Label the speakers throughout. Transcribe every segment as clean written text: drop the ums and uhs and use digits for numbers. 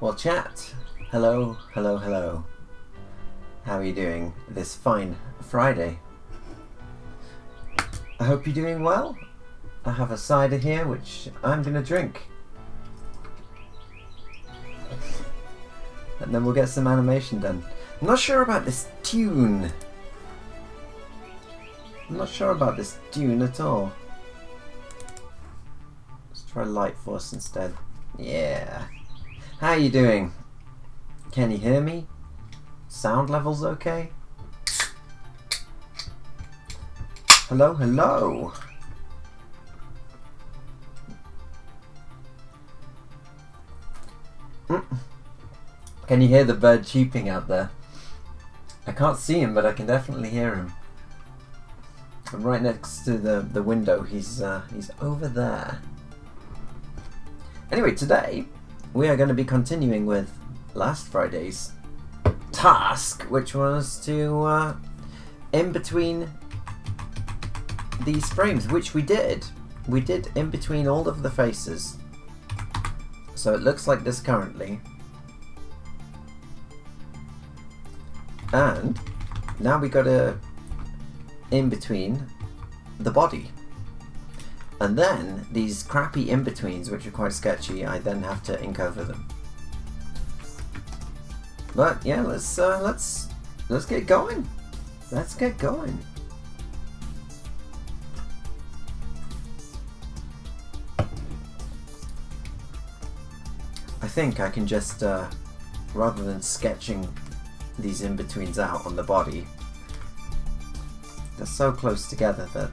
Speaker 1: Well, chat. Hello, hello, hello. How are you doing this fine Friday? I hope you're doing well. I have a cider here which I'm going to drink. And then we'll get some animation done. I'm not sure about this tune. I'm not sure about this tune at all. Let's try Light Force instead. Yeah. How are you doing? Can you hear me? Sound levels okay? Hello, hello. Can you hear the bird cheeping out there? I can't see him, but I can definitely hear him. I'm right next to the window. He's over there. Anyway, today we are going to be continuing with last Friday's task, which was to in between these frames, which we did. We did in between all of the faces. So it looks like this currently. And now we got to in between the body. And then these crappy in-betweens, which are quite sketchy, I then have to ink over them. But yeah, let's get going. Let's get going. I think I can just rather than sketching these in-betweens out on the body, they're so close together that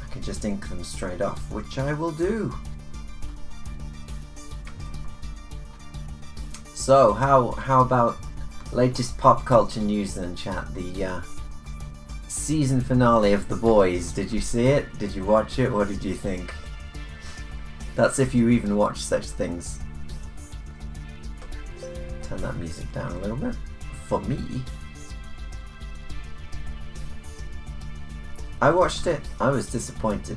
Speaker 1: I can just ink them straight off, which I will do. So how about latest pop culture news then, chat? The season finale of The Boys. Did you see it? Did you watch it? What did you think? That's if you even watch such things. Turn that music down a little bit. For me, I watched it. I was disappointed.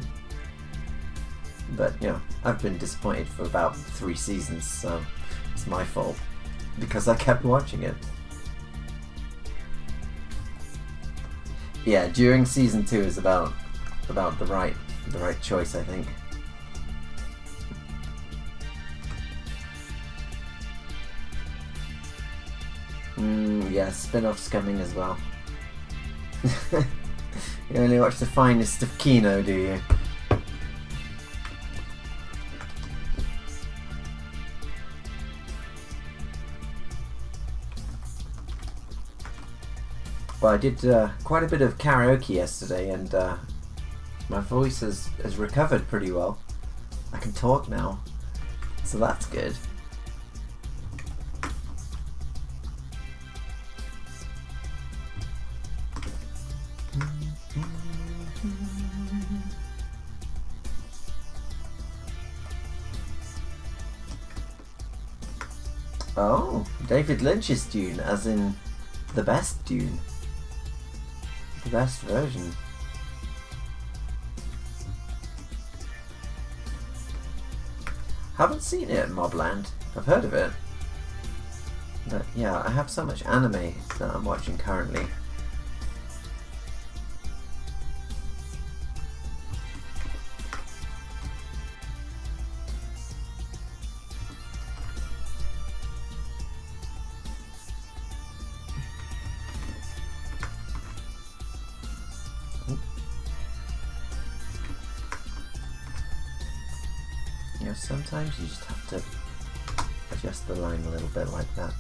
Speaker 1: But, you know, I've been disappointed for about 3 seasons, so it's my fault. Because I kept watching it. Yeah, during season 2 is about the right choice, I think. Yeah, spin-offs coming as well. You only watch the finest of Kino, do you? Well, I did quite a bit of karaoke yesterday, and my voice has recovered pretty well. I can talk now, so that's good. Oh, David Lynch's Dune, as in the best Dune. The best version. Haven't seen it at Mobland. I've heard of it. But yeah, I have so much anime that I'm watching currently. You know, sometimes you just have to adjust the line a little bit like that.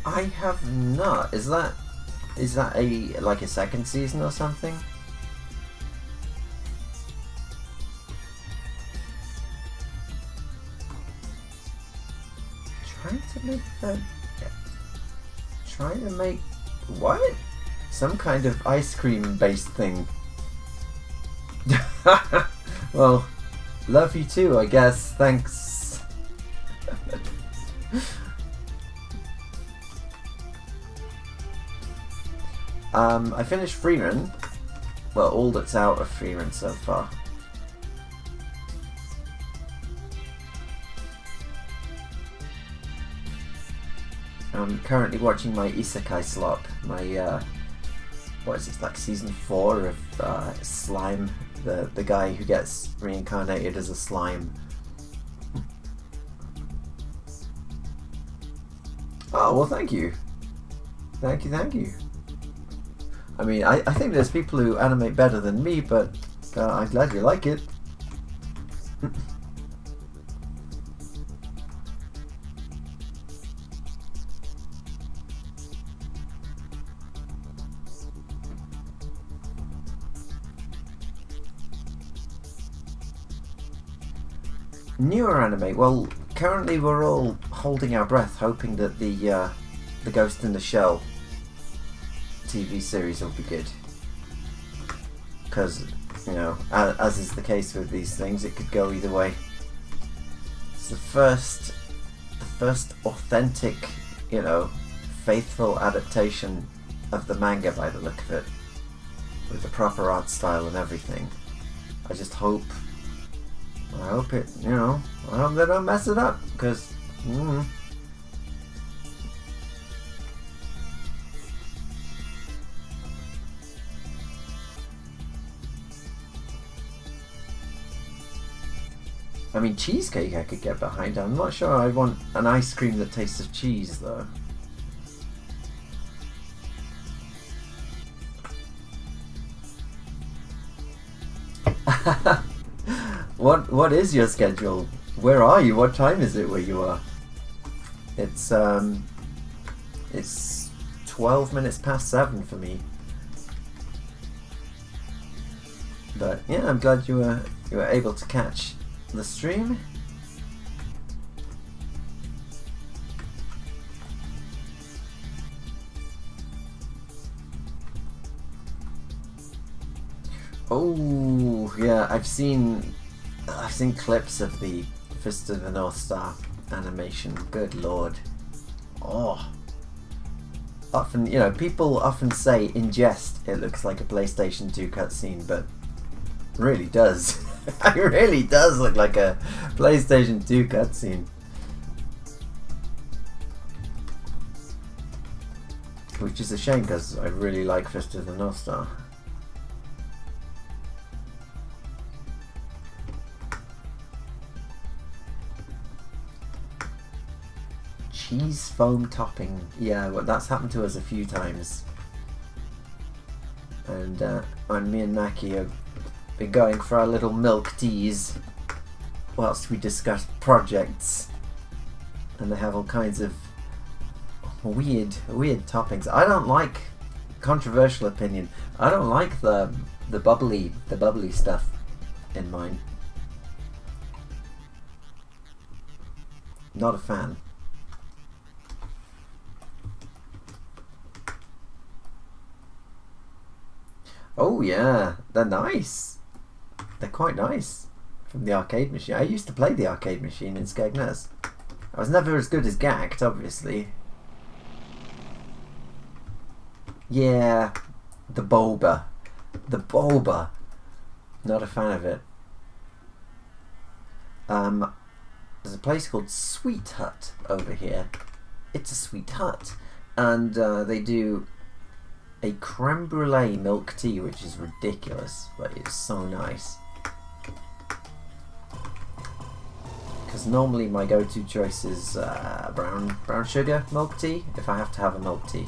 Speaker 1: I have not. Is that a like a second season or something? Trying to make that. Trying to make what? Some kind of ice cream based thing. Well, love you too, I guess. Thanks. I finished Freeman. Well, all that's out of Freeman so far. I'm currently watching my Isekai slop. My what is it, like season 4 of Slime, the guy who gets reincarnated as a slime. Oh well, thank you. Thank you. I mean, I think there's people who animate better than me, but I'm glad you like it. Newer anime. Well, currently we're all holding our breath, hoping that the Ghost in the Shell TV series will be good. Because, you know, as is the case with these things, it could go either way. It's the first authentic, you know, faithful adaptation of the manga by the look of it, with the proper art style and everything. I just hope. I hope it, you know, I hope they don't mess it up, because, I mean, cheesecake I could get behind. I'm not sure I want an ice cream that tastes of cheese, though. What is your schedule? Where are you? What time is it where you are? It's 12 minutes past 7 for me. But yeah, I'm glad you were able to catch the stream. Oh yeah, I've seen clips of the Fist of the North Star animation. Good lord. Oh. Often, you know, people often say in jest it looks like a PlayStation 2 cutscene, but it really does. It really does look like a PlayStation 2 cutscene. Which is a shame, because I really like Fist of the North Star. Cheese foam topping. Yeah, well, that's happened to us a few times. And me and Naki have been going for our little milk teas whilst we discuss projects. And they have all kinds of weird toppings. I don't like, controversial opinion, I don't like the bubbly stuff in mine. Not a fan. Oh yeah, they're nice. They're quite nice. From the arcade machine. I used to play the arcade machine in Skegness. I was never as good as Gact, obviously. Yeah, the boba. The boba. Not a fan of it. There's a place called Sweet Hut over here. It's a Sweet Hut. And they do a creme brulee milk tea, which is ridiculous, but it's so nice. Because normally my go-to choice is brown sugar milk tea, if I have to have a milk tea.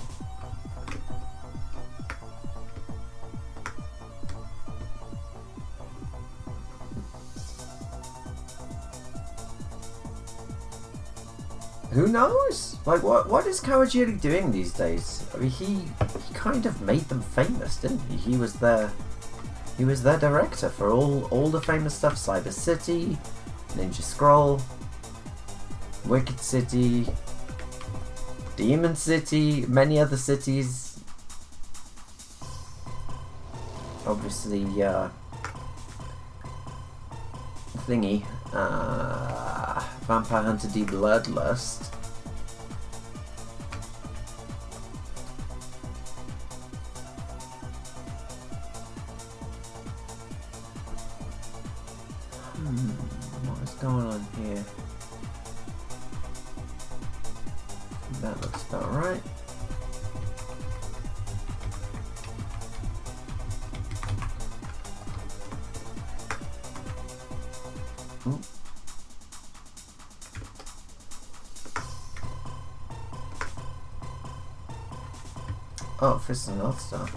Speaker 1: Who knows? Like, what is Kawajiri doing these days? I mean, he kind of made them famous, didn't he? He was their director for all the famous stuff: Cyber City, Ninja Scroll, Wicked City, Demon City, many other cities. Obviously, thingy. Vampire Hunter D Bloodlust. that looks about right. Ooh. Oh, Fist and North Star.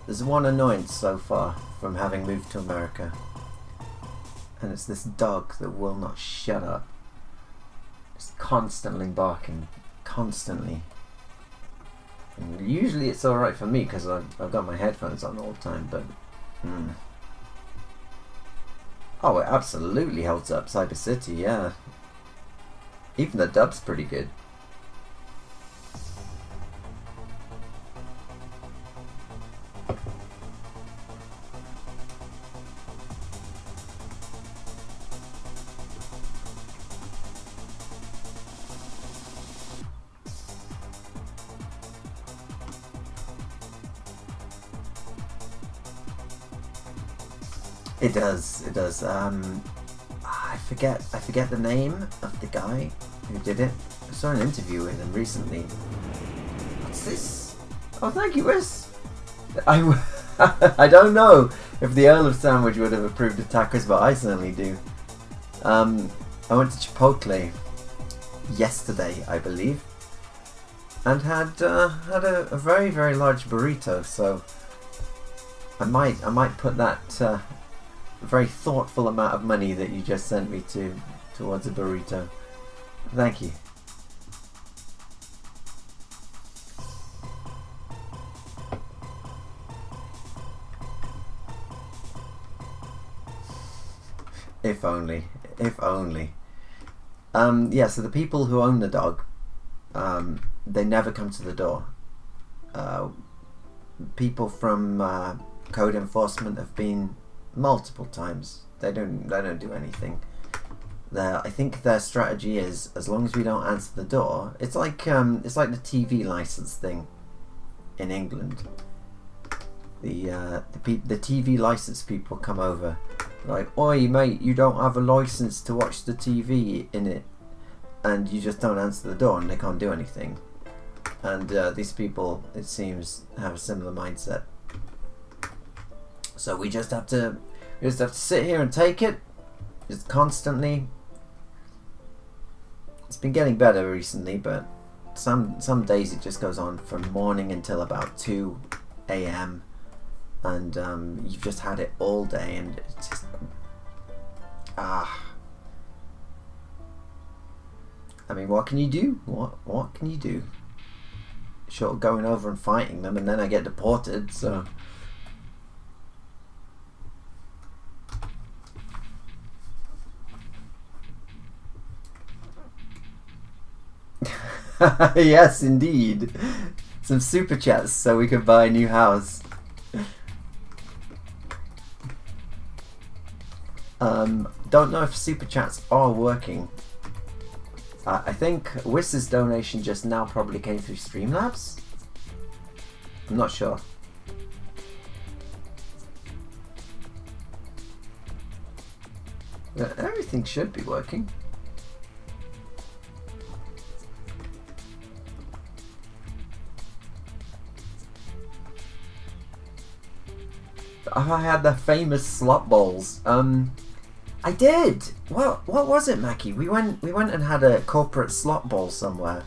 Speaker 1: There's one annoyance so far from having moved to America, and it's this dog that will not shut up. Just constantly barking, constantly. And usually it's alright for me because I've got my headphones on all the time, but oh, it absolutely holds up. Cyber City, yeah. Even the dub's pretty good. It does. It does. I forget the name of the guy who did it. I saw an interview with him recently. What's this? Oh, thank you, Wes. I don't know if the Earl of Sandwich would have approved of tacos, but I certainly do. I went to Chipotle yesterday, I believe, and had a very, very large burrito. So I might put that very thoughtful amount of money that you just sent me towards a burrito. Thank you. If only. If only. Yeah, so the people who own the dog, they never come to the door. People from code enforcement have been multiple times. They don't do anything. I think their strategy is, as long as we don't answer the door, it's like the TV license thing in England. The TV license people come over, like, oi mate, you don't have a license to watch the TV in it, and you just don't answer the door and they can't do anything. And these people, it seems, have a similar mindset. So we just have to sit here and take it, just constantly. It's been getting better recently, but some days it just goes on from morning until about 2 a.m. and you've just had it all day, and it's just I mean, what can you do? What can you do? Short of going over and fighting them, and then I get deported. So. Yes, indeed. Some super chats so we could buy a new house. Don't know if super chats are working. I think Wiss's donation just now probably came through Streamlabs. I'm not sure. But everything should be working. I had the famous slot bowls. I did. What was it, Mackie? We went and had a corporate slot bowl somewhere.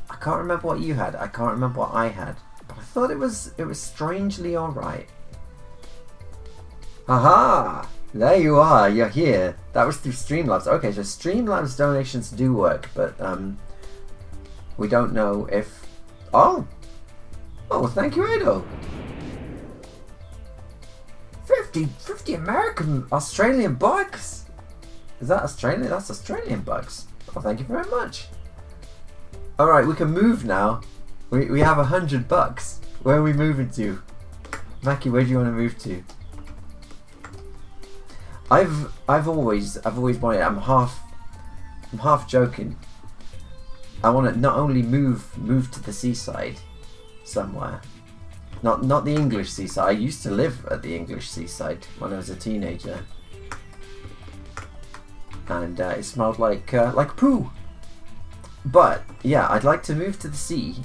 Speaker 1: I can't remember what you had. I can't remember what I had. But I thought it was strangely alright. Aha! There you are. You're here. That was through Streamlabs. Okay, so Streamlabs donations do work, but we don't know if. Oh, thank you, Edo. 50 American Australian bucks. Is that Australian? That's Australian bucks. Oh, thank you very much. All right, we can move now. We have $100. Where are we moving to? Mackie, where do you want to move to? I've always wanted. I'm half joking. I want to not only move to the seaside somewhere. Not the English seaside. I used to live at the English seaside when I was a teenager, and it smelled like poo. But yeah, I'd like to move to the sea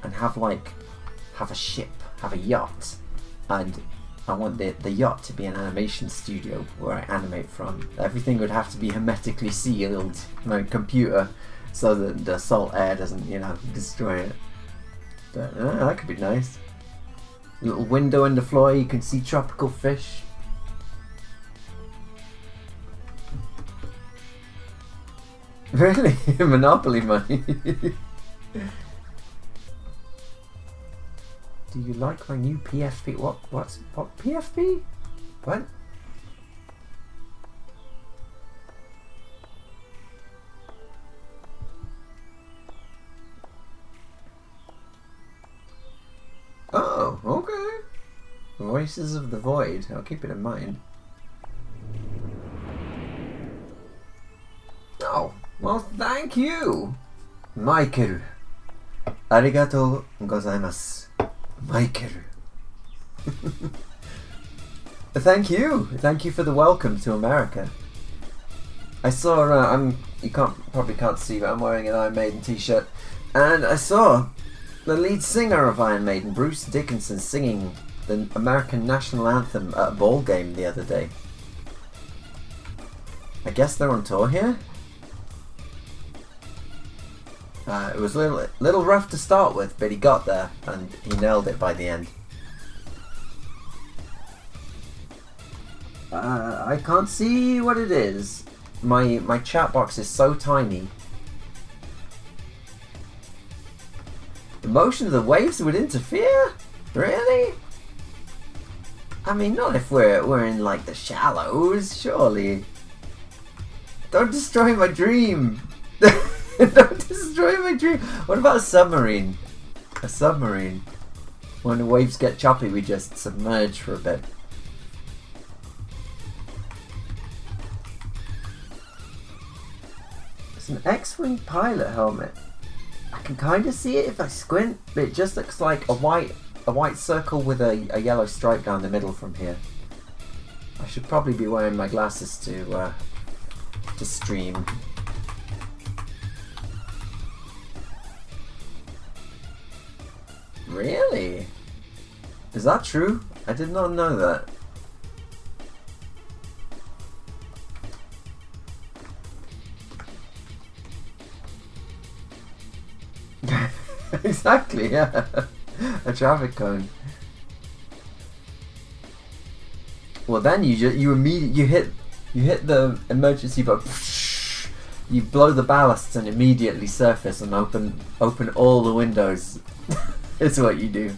Speaker 1: and have a ship, have a yacht, and I want the yacht to be an animation studio where I animate from. Everything would have to be hermetically sealed, my computer, so that the salt air doesn't, destroy it. But that could be nice. Little window in the floor, you can see tropical fish. Really? Monopoly money. Do you like my new PFP? What PFP? What? Oh, okay. Voices of the Void. I'll keep it in mind. Oh, well, thank you, Michael. Arigatou gozaimasu, Michael. Thank you for the welcome to America. I saw. You probably can't see, but I'm wearing an Iron Maiden t-shirt, and I saw the lead singer of Iron Maiden, Bruce Dickinson, singing the American national anthem at a ball game the other day. I guess they're on tour here. It was a little rough to start with, but he got there and he nailed it by the end. I can't see what it is. My chat box is so tiny. The motion of the waves would interfere? Really? I mean, not if we're in like the shallows, surely. Don't destroy my dream. Don't destroy my dream. What about a submarine? A submarine. When the waves get choppy, we just submerge for a bit. It's an X-Wing pilot helmet. I can kind of see it if I squint, but it just looks like a white circle with a yellow stripe down the middle from here. I should probably be wearing my glasses to stream. Really? Is that true? I did not know that. Exactly, yeah. A traffic cone. Well, then you immediately hit the emergency button. You blow the ballasts and immediately surface and open all the windows. It's what you do.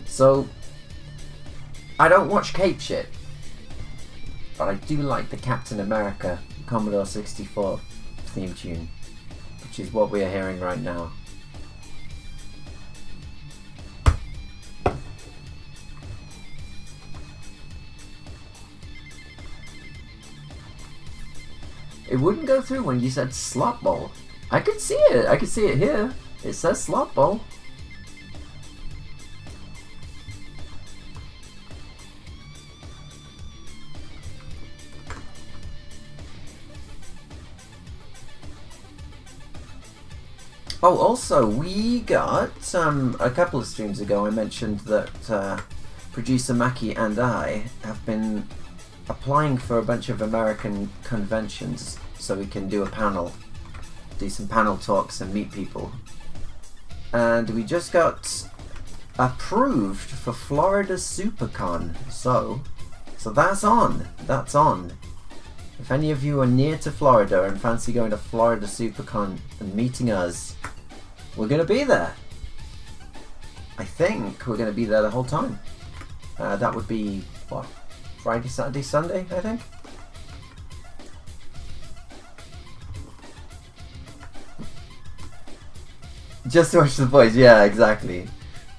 Speaker 1: So, I don't watch Cape shit, but I do like the Captain America Commodore 64 theme tune, which is what we are hearing right now. It wouldn't go through when you said slot bowl. I could see it. I could see it here. It says slot bowl. Oh, also, we got, a couple of streams ago, I mentioned that producer Mackie and I have been applying for a bunch of American conventions so we can do some panel talks and meet people. And we just got approved for Florida SuperCon, so that's on. If any of you are near to Florida and fancy going to Florida SuperCon and meeting us, we're going to be there. I think we're going to be there the whole time. That would be, what, Friday, Saturday, Sunday, I think? Just to watch the boys, yeah, exactly.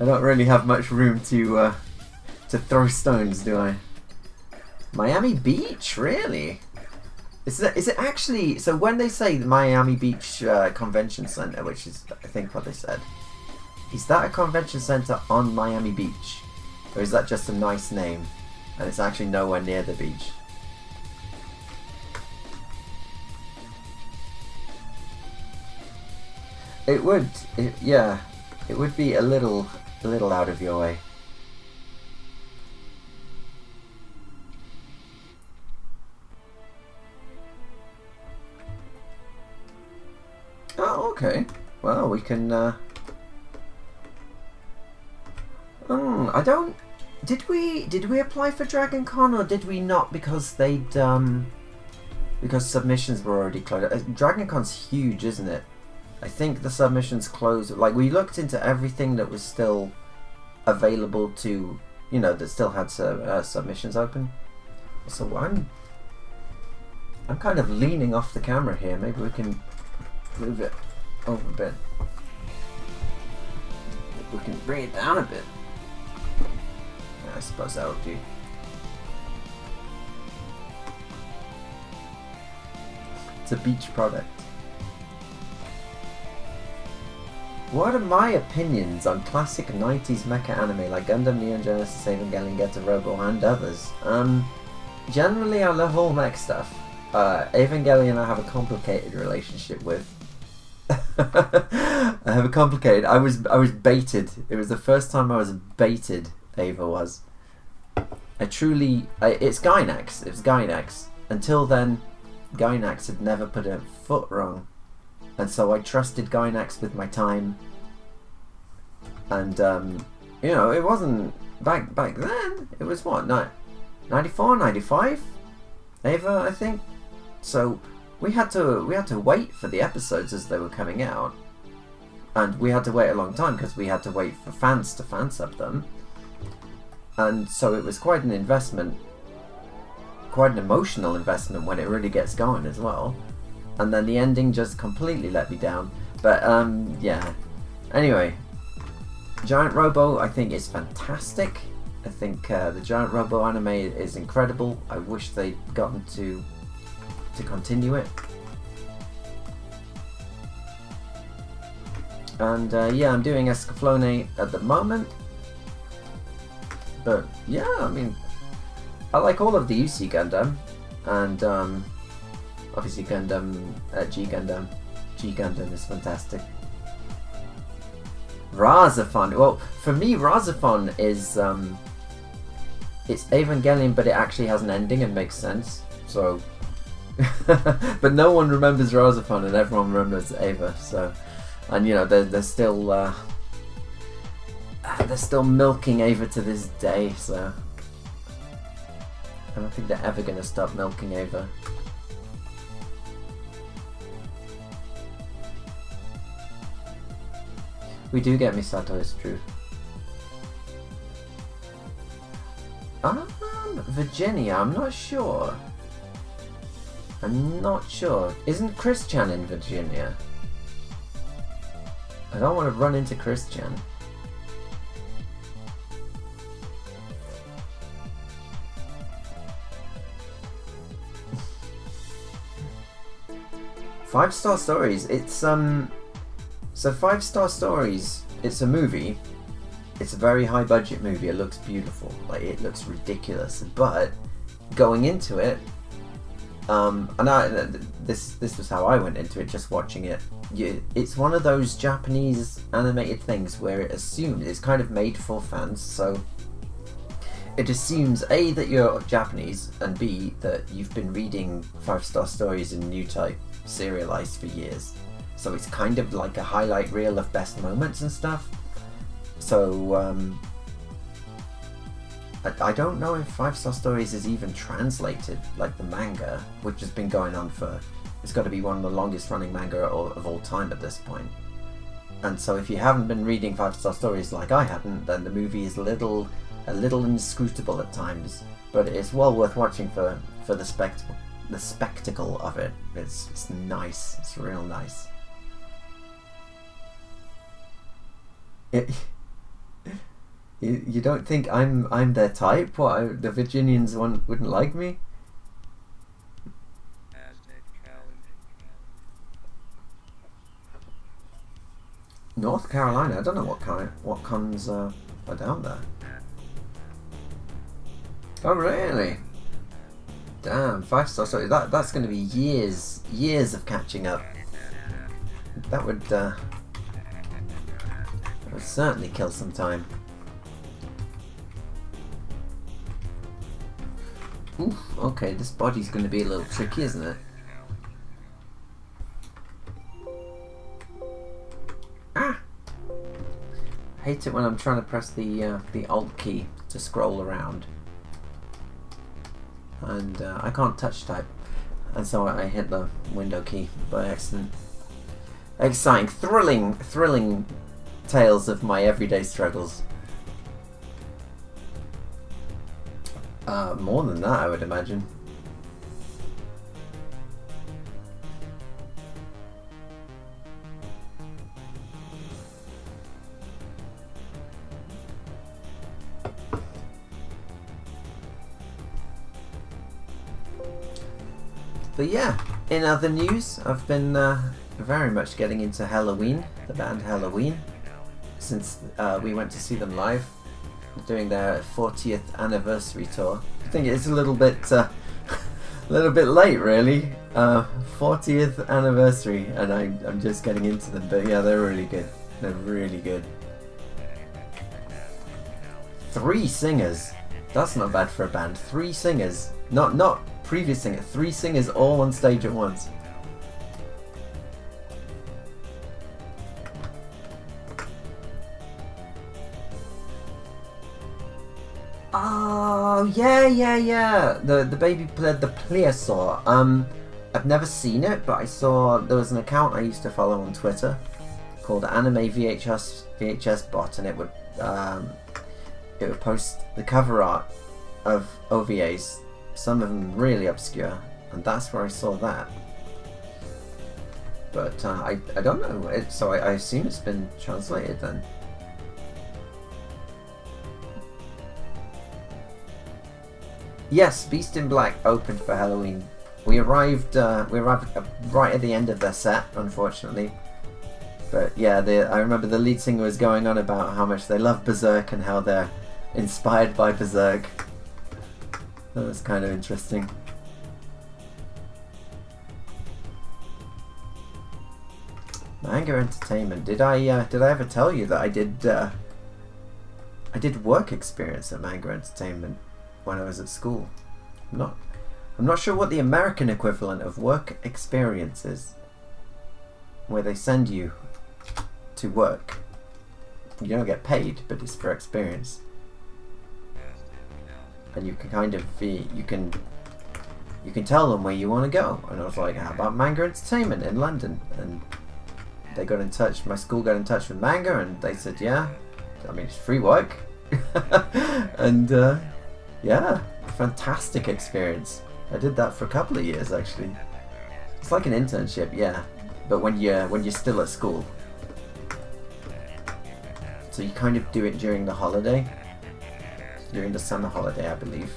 Speaker 1: I don't really have much room to throw stones, do I? Miami Beach, really? Is it actually? So when they say the Miami Beach Convention Center, which is I think what they said, is that a convention center on Miami Beach, or is that just a nice name, and it's actually nowhere near the beach? It would, yeah, it would be a little out of your way. Oh, okay. Well, we can. I don't. Did we apply for Dragon Con, or did we not? Because they'd because submissions were already closed. Dragon Con's huge, isn't it? I think the submissions closed. Like, we looked into everything that was still available to, that still had submissions open. So I'm kind of leaning off the camera here. Maybe we can move it over a bit. Maybe we can bring it down a bit. Yeah, I suppose that would do. It's a beach product. What are my opinions on classic 90s mecha anime like Gundam, Neon Genesis, Evangelion, Getter Robo, and others? Generally, I love all mech stuff. Evangelion I have a complicated relationship with. I have a complicated... I was baited. It was the first time I was baited, Eva was. It's Gainax. It was Gainax. Until then, Gainax had never put a foot wrong. And so I trusted Gainax with my time, and it wasn't back then. It was what, 94, 95, Ava, I think. So we had to wait for the episodes as they were coming out, and we had to wait a long time because we had to wait for fans to fansub them, and so it was quite an investment, quite an emotional investment when it really gets going as well. And then the ending just completely let me down. But, yeah. Anyway. Giant Robo, I think, is fantastic. I think the Giant Robo anime is incredible. I wish they'd gotten to continue it. And, yeah, I'm doing Escaflowne at the moment. But, yeah, I mean, I like all of the UC Gundam. And, obviously Gundam, G Gundam is fantastic. Razafon, well, for me Razafon is, it's Evangelion, but it actually has an ending and makes sense, so, but no one remembers Razafon and everyone remembers Eva, so, and they're still milking Eva to this day, so, I don't think they're ever going to stop milking Eva. We do get Misato, it's true. Virginia, I'm not sure. Isn't Chris-chan in Virginia? I don't want to run into Chris-chan. Five-Star Stories, it's So 5-Star Stories, it's a movie. It's a very high budget movie. It looks beautiful. Like, it looks ridiculous. But going into it, this was how I went into it, just watching it. It's one of those Japanese animated things where it assumes it's kind of made for fans. So it assumes A, that you're Japanese, and B, that you've been reading 5-Star Stories in New Type serialized for years. So it's kind of like a highlight reel of best moments and stuff. So I don't know if 5-Star Stories is even translated like the manga, which has been going on for, it's got to be one of the longest running manga of all time at this point. And so if you haven't been reading 5-Star Stories like I hadn't, then the movie is a little inscrutable at times, but it's well worth watching for the spectacle of it. It's nice. It's real nice. It, you don't think I'm their type? What, the Virginians wouldn't like me? North Carolina. I don't know what cons are down there. Oh really? Damn, 5-star. So that's going to be years of catching up. That would certainly kill some time. Oof, okay, this body's going to be a little tricky, isn't it? Ah! I hate it when I'm trying to press the Alt key to scroll around. And I can't touch type. And so I hit the window key by accident. Exciting, thrilling tales of my everyday struggles. More than that, I would imagine. But yeah, in other news, I've been very much getting into Halloween, the band Halloween, since we went to see them live, doing their 40th anniversary tour. I think it's a little bit late, really. 40th anniversary, and I'm just getting into them. But yeah, they're really good. They're really good. 3 singers. That's not bad for a band. 3 singers. Not previous singer. 3 singers all on stage at once. Oh yeah. The baby played the plesiosaur. I've never seen it, but I saw there was an account I used to follow on Twitter called Anime VHS Bot, and it would post the cover art of OVAs, some of them really obscure, and that's where I saw that. But I don't know. So I assume it's been translated then. Yes, Beast in Black opened for Halloween. We arrived right at the end of their set, unfortunately. But yeah, I remember the lead singer was going on about how much they love Berserk and how they're inspired by Berserk. That was kind of interesting. Manga entertainment. Did I ever tell you that I did work experience at Manga Entertainment when I was at school? I'm not sure what the American equivalent of work experience is, where they send you to work. You don't get paid, but it's for experience. And you can kind of you can tell them where you want to go. And I was like, how about Manga Entertainment in London? And they got in touch. My school got in touch with Manga, and they said, yeah. I mean, it's free work. And yeah, fantastic experience. I did that for a couple of years actually. It's like an internship, yeah, but when you're still at school. So you kind of do it during the holiday, during the summer holiday, I believe.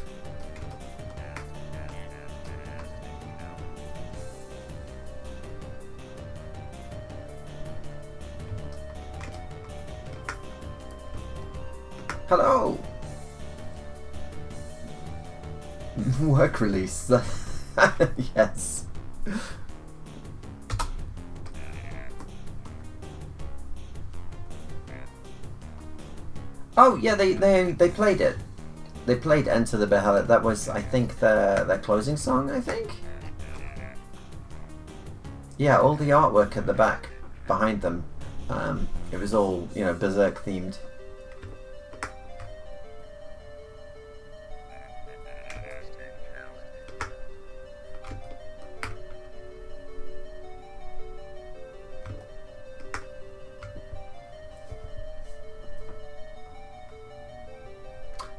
Speaker 1: Hello! Work release. Yes. Oh yeah, they played it. They played Enter the Behelit. That was, I think, their closing song, I think. Yeah, all the artwork at the back behind them. It was all, you know, Berserk themed.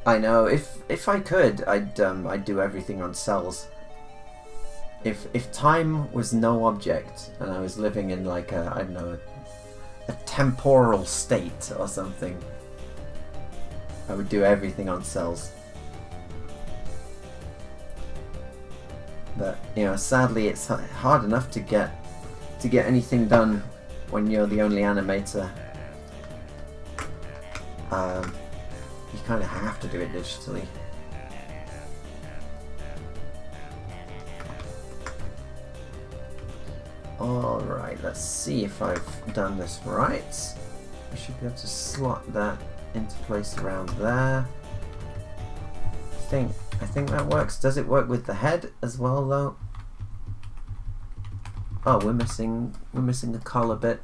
Speaker 1: I know. If I could, I'd do everything on cells. If time was no object and I was living in like a, I don't know, a temporal state or something. I would do everything on cells. But you know, sadly, it's hard enough to get anything done when you're the only animator. You kind of have to do it digitally. Alright, let's see if I've done this right. I should be able to slot that into place around there. I think that works. Does it work with the head as well though? Oh, we're missing the collar bit.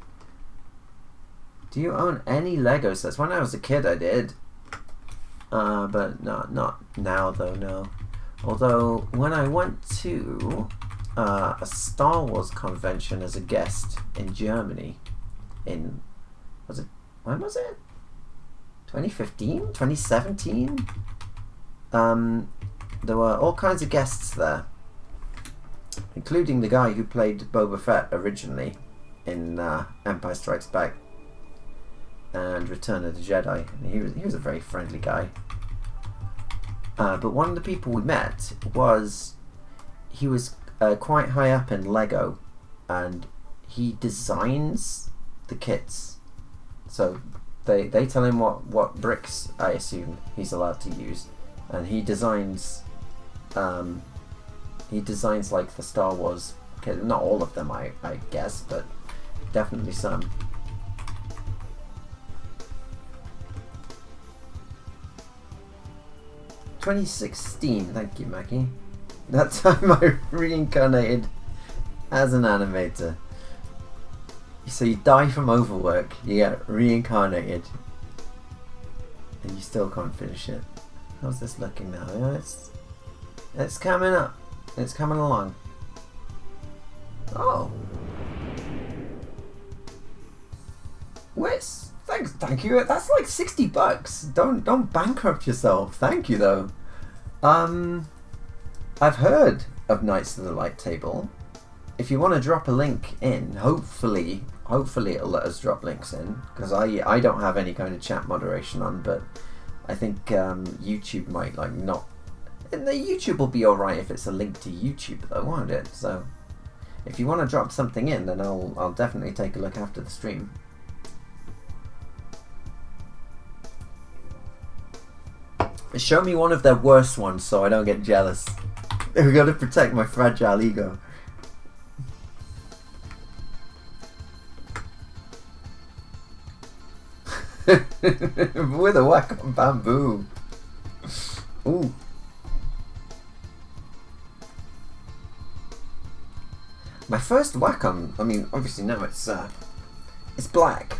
Speaker 1: Do you own any Lego sets? When I was a kid I did. But not now though, no. Although when I went to a Star Wars convention as a guest in Germany when was it? 2015? 2017? There were all kinds of guests there, including the guy who played Boba Fett originally in Empire Strikes Back and Return of the Jedi. And he was a very friendly guy. But one of the people we met was quite high up in Lego, and he designs the kits. So they tell him what bricks, I assume, he's allowed to use, and he designs like the Star Wars kit. Not all of them, I guess, but definitely some. "2016, thank you, Mackie. That time I reincarnated as an animator." So you die from overwork, you get reincarnated, and you still can't finish it. How's this looking now? Yeah, it's coming up. It's coming along. Oh. Wes, thank you. That's like $60. Don't bankrupt yourself. Thank you though. I've heard of Knights of the Light Table. If you want to drop a link in, hopefully it'll let us drop links in, because I don't have any kind of chat moderation on, but I think YouTube might not. And the YouTube will be alright if it's a link to YouTube though, won't it? So if you want to drop something in, then I'll definitely take a look after the stream. Show me one of their worst ones so I don't get jealous. We gotta protect my fragile ego. With a Wacom bamboo. Ooh. My first Wacom, I mean, obviously now it's black.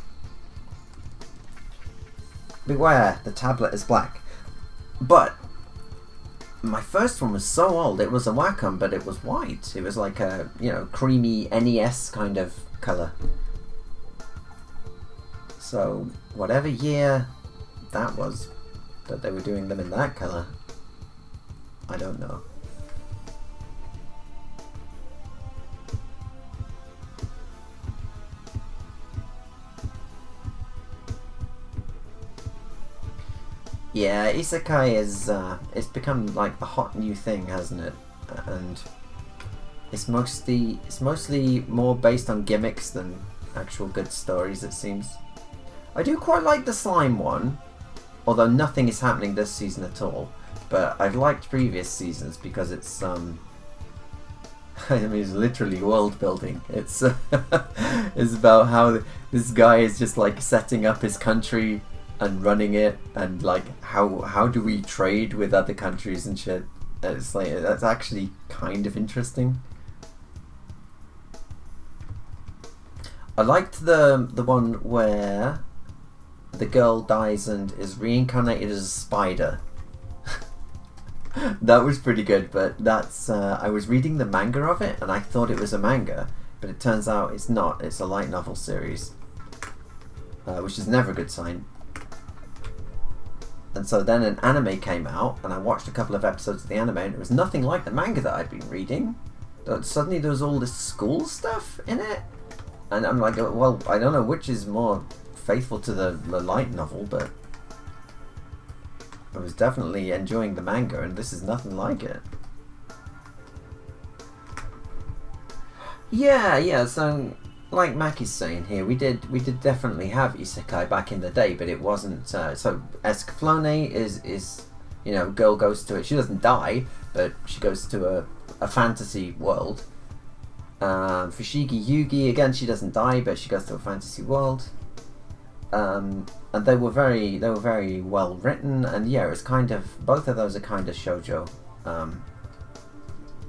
Speaker 1: Beware, the tablet is black. But my first one was so old, it was a Wacom, but it was white. It was like a, creamy NES kind of colour. So whatever year that was that they were doing them in that colour, I don't know. Yeah, Isekai is it's become like the hot new thing, hasn't it? And it's mostly more based on gimmicks than actual good stories, it seems. I do quite like the slime one, although nothing is happening this season at all. But I've liked previous seasons because it's I mean, it's literally world building. It's it's about how this guy is just like setting up his country and running it, and like how do we trade with other countries and shit. It's like, that's actually kind of interesting. I liked the one where the girl dies and is reincarnated as a spider. That was pretty good, but that's I was reading the manga of it and I thought it was a manga, but it turns out it's not. It's a light novel series, which is never a good sign. And so then an anime came out, and I watched a couple of episodes of the anime, and it was nothing like the manga that I'd been reading. Suddenly there was all this school stuff in it, And I'm like, well, I don't know which is more faithful to the light novel, but I was definitely enjoying the manga, and this is nothing like it. Yeah, so like Maki's saying here, we did definitely have Isekai back in the day, but it wasn't, so Escaflowne is, you know, girl goes to it, she doesn't die, but she goes to a fantasy world. Fushigi Yugi, again, she doesn't die, but she goes to a fantasy world. And they were very well written, and yeah, it was kind of, both of those are kind of shoujo.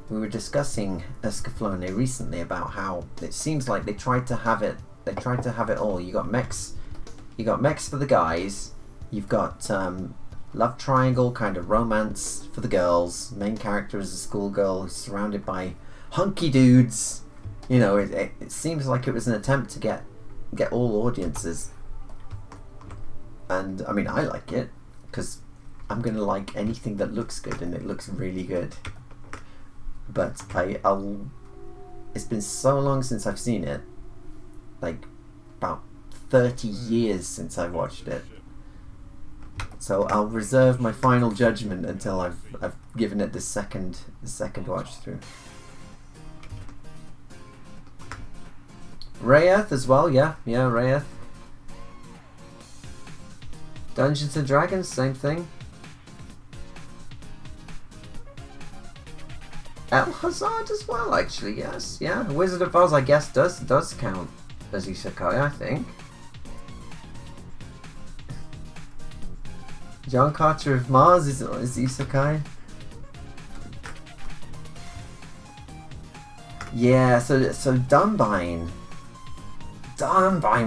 Speaker 1: We were discussing Escaflowne recently about how it seems like they tried to have it all. You got mechs for the guys, you've got love triangle kind of romance for the girls. Main character is a schoolgirl who's surrounded by hunky dudes. You know, it seems like it was an attempt to get all audiences. And I mean, I like it because I'm gonna like anything that looks good, and it looks really good. But it's been so long since I've seen it, like about 30 years since I watched it. So I'll reserve my final judgment until I've given it the second watch through. Rayeth as well, yeah, Rayeth. Dungeons and Dragons, same thing. El Hazard as well, actually, yes, yeah. Wizard of Oz, I guess, does count as Isekai, I think. John Carter of Mars is Isekai. Yeah, so Dunbine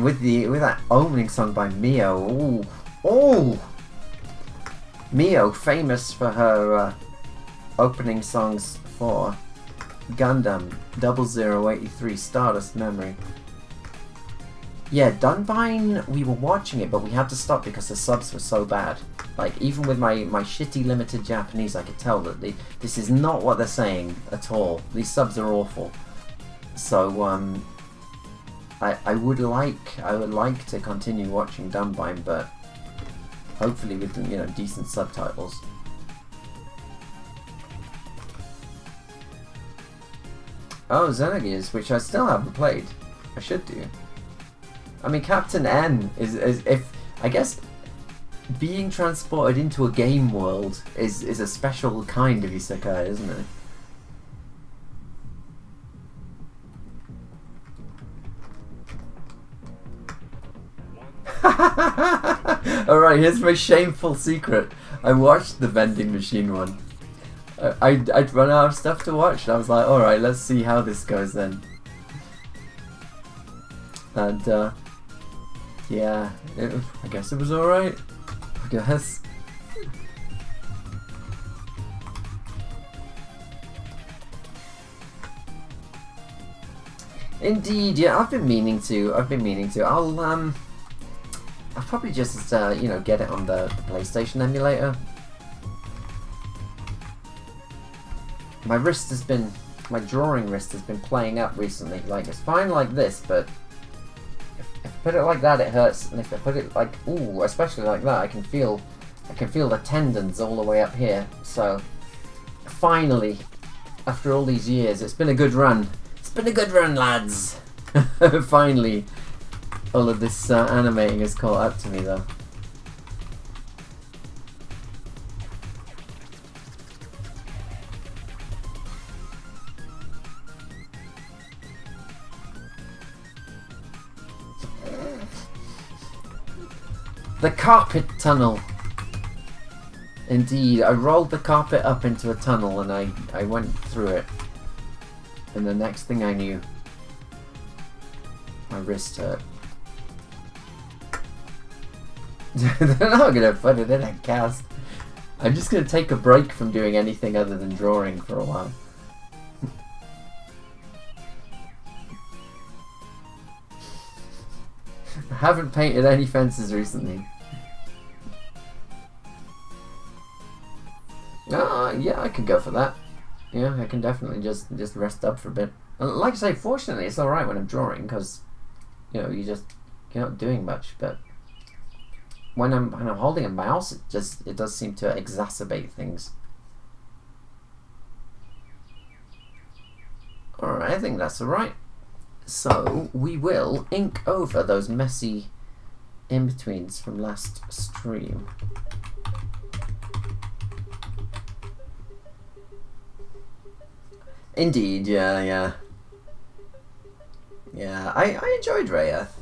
Speaker 1: with that opening song by Mio. Oh, Mio, famous for her opening songs for Gundam 0083 Stardust Memory. Yeah, Dunbine, we were watching it, but we had to stop because the subs were so bad. Like, even with my shitty limited Japanese, I could tell that this is not what they're saying at all. These subs are awful. So, I would like to continue watching Dunbine, but hopefully with, you know, decent subtitles. Oh, Xenogears, which I still haven't played. I should do. I mean, Captain N is if I guess being transported into a game world is a special kind of isekai, isn't it? Alright, here's my shameful secret. I watched the vending machine one. I'd run out of stuff to watch, and I was like, alright, let's see how this goes then. And, yeah, I guess it was alright. I guess. Indeed, yeah, I've been meaning to. I'll probably just, you know, get it on the PlayStation emulator. My drawing wrist has been playing up recently. Like, it's fine like this, but if I put it like that, it hurts. And if I put it like, ooh, especially like that, I can feel the tendons all the way up here. So, finally, after all these years, it's been a good run. It's been a good run, lads. Finally, all of this animating has caught up to me, though. The carpet tunnel. Indeed, I rolled the carpet up into a tunnel and I went through it. And the next thing I knew, my wrist hurt. They're not gonna put it in a cast. I'm just gonna take a break from doing anything other than drawing for a while. I haven't painted any fences recently. Yeah, I could go for that. Yeah, I can definitely just rest up for a bit. And like I say, fortunately, it's alright when I'm drawing, because you know, you're not doing much. But when I'm holding a mouse, it does seem to exacerbate things. Alright, I think that's alright. So we will ink over those messy in-betweens from last stream. Indeed, yeah. I enjoyed Rayearth.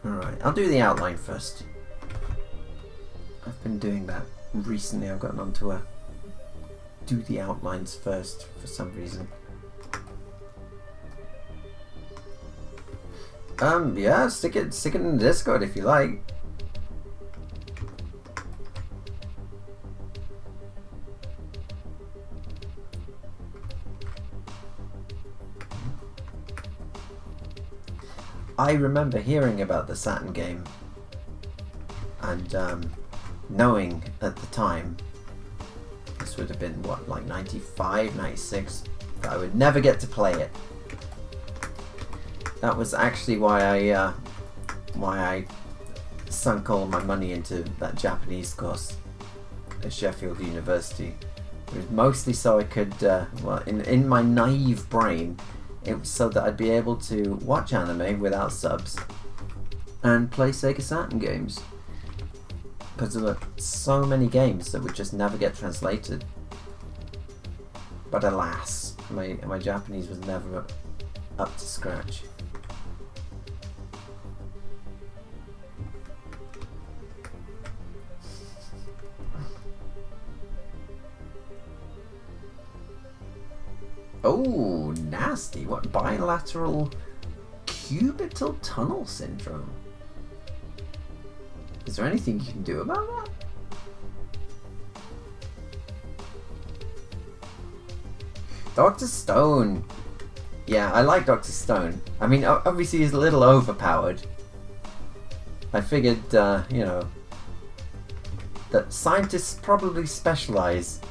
Speaker 1: Alright, I'll do the outline first. I've been doing that recently. I've gotten onto do the outlines first for some reason. Yeah, stick it in the Discord if you like. I remember hearing about the Saturn game and knowing at the time, this would have been what, like 95, 96, that I would never get to play it. That was actually why I sunk all my money into that Japanese course at Sheffield University. It was mostly so I could, well, in my naive brain, it was so that I'd be able to watch anime without subs and play Sega Saturn games. Because there were so many games that would just never get translated. But alas, my Japanese was never up to scratch. Oh, nasty. What? Bilateral cubital tunnel syndrome? Is there anything you can do about that? Dr. Stone. Yeah, I like Dr. Stone. I mean, obviously he's a little overpowered. I figured, you know, that scientists probably specialize.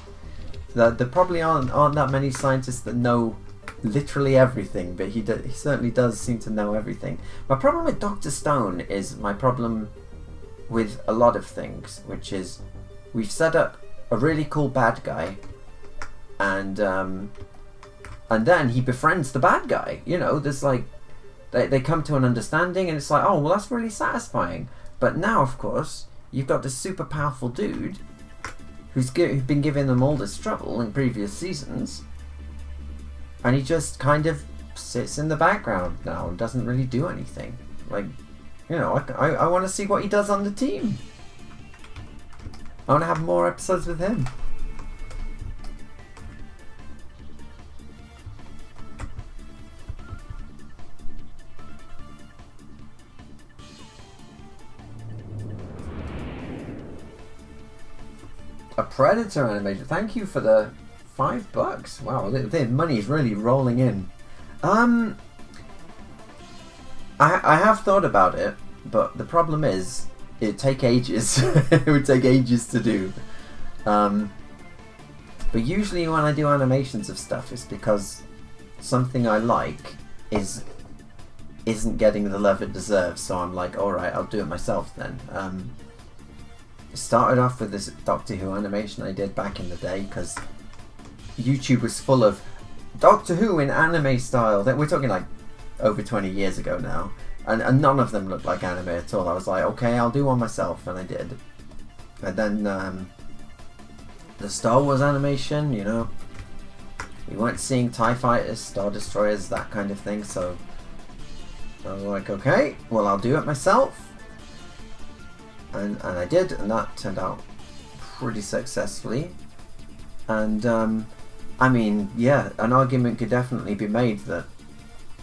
Speaker 1: There probably aren't that many scientists that know literally everything, but he certainly does seem to know everything. My problem with Dr. Stone is my problem with a lot of things, which is we've set up a really cool bad guy, and then he befriends the bad guy. You know, there's like they come to an understanding, and it's like, oh well, that's really satisfying. But now, of course, you've got this super powerful dude who's been giving them all this trouble in previous seasons, and he just kind of sits in the background now and doesn't really do anything. Like, you know, I want to see what he does on the team. I want to have more episodes with him. A Predator animation. Thank you for the $5. Wow, the money is really rolling in. I have thought about it, but the problem is it'd take ages. It would take ages to do. But usually when I do animations of stuff, it's because something I like isn't getting the love it deserves. So I'm like, all right, I'll do it myself then. It started off with this Doctor Who animation I did back in the day because YouTube was full of Doctor Who in anime style. We're talking like over 20 years ago now, and none of them looked like anime at all. I was like, okay, I'll do one myself, and I did. And then the Star Wars animation, you know, we weren't seeing TIE fighters, Star Destroyers, that kind of thing, so I was like, okay, well, I'll do it myself. And I did, and that turned out pretty successfully. And I mean, yeah, an argument could definitely be made that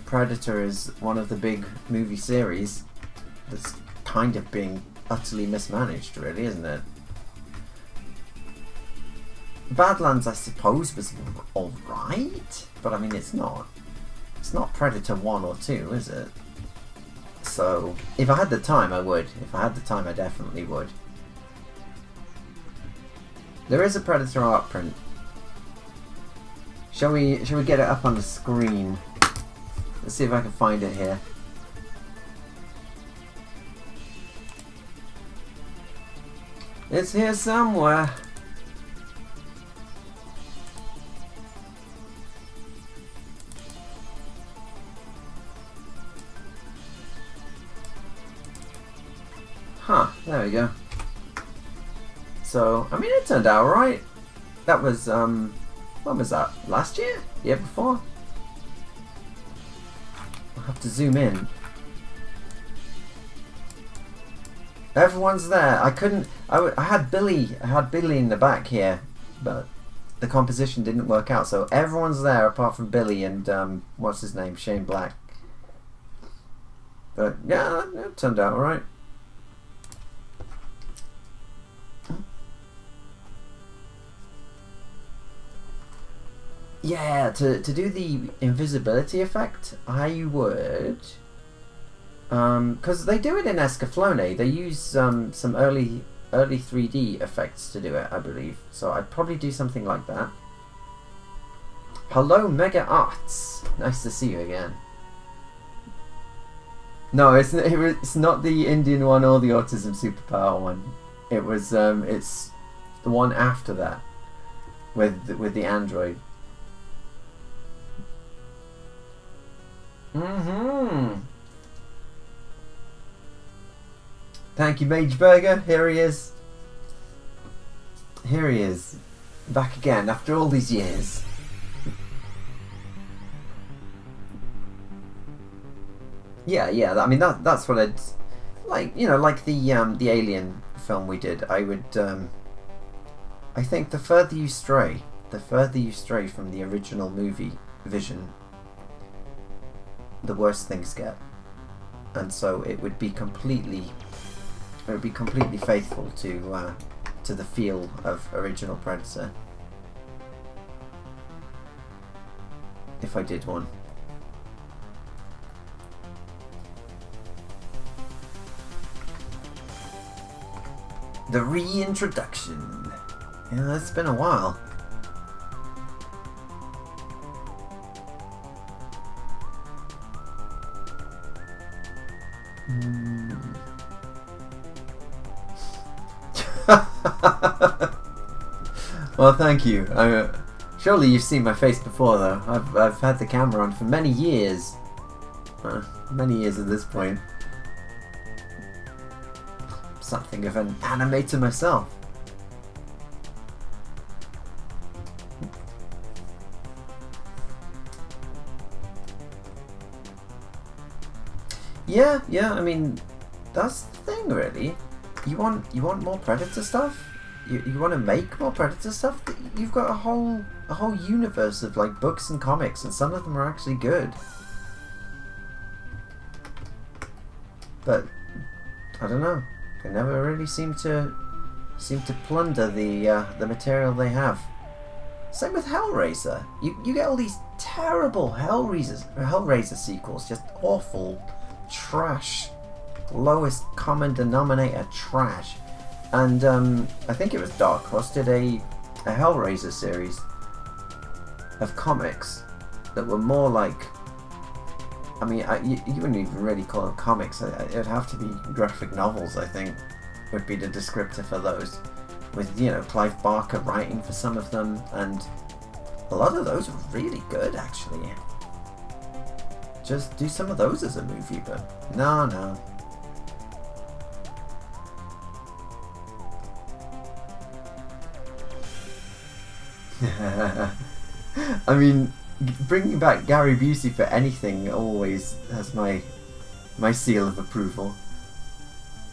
Speaker 1: Predator is one of the big movie series that's kind of being utterly mismanaged, really, isn't it? Badlands, I suppose, was alright, but I mean, it's not Predator 1 or 2, is it? So if I had the time, I would. If I had the time, I definitely would. There is a Predator art print. Shall we get it up on the screen? Let's see if I can find it here. It's here somewhere. Huh, there we go. So, I mean, it turned out alright. That was, when was that? Last year? The year before? I'll have to zoom in. Everyone's there. I couldn't. I had Billy. I had Billy in the back here, but the composition didn't work out. So everyone's there apart from Billy and what's his name, Shane Black. But yeah, it turned out alright. Yeah, to do the invisibility effect, I would. Because they do it in Escaflowne. They use some early 3D effects to do it, I believe. So I'd probably do something like that. Hello, Mega Arts. Nice to see you again. No, it's not the Indian one or the autism superpower one. It was it's the one after that with the android. Thank you, Mage Burger. Here he is. Here he is. Back again after all these years. Yeah. I mean that's what I'd like. You know, like the Alien film we did. I would. I think the further you stray from the original movie vision, the worse things get, and so it would be completely faithful to the feel of original Predator if I did one. The reintroduction. Yeah, it's been a while. Well, thank you. Surely you've seen my face before, though. I've had the camera on for many years. Many years at this point. Something of an animator myself. Yeah. I mean, that's the thing, really. You want more Predator stuff? You want to make more Predator stuff? You've got a whole universe of like books and comics, and some of them are actually good. But I don't know. They never really seem to plunder the material they have. Same with Hellraiser. You get all these terrible Hellraiser sequels, just awful trash, lowest common denominator trash. And I think it was Dark Horse did a Hellraiser series of comics that were more like, I mean, you wouldn't even really call them comics. It'd have to be graphic novels, I think, would be the descriptor for those. With, you know, Clive Barker writing for some of them, and a lot of those are really good, actually. Just do some of those as a movie, but no. I mean, bringing back Gary Busey for anything always has my seal of approval.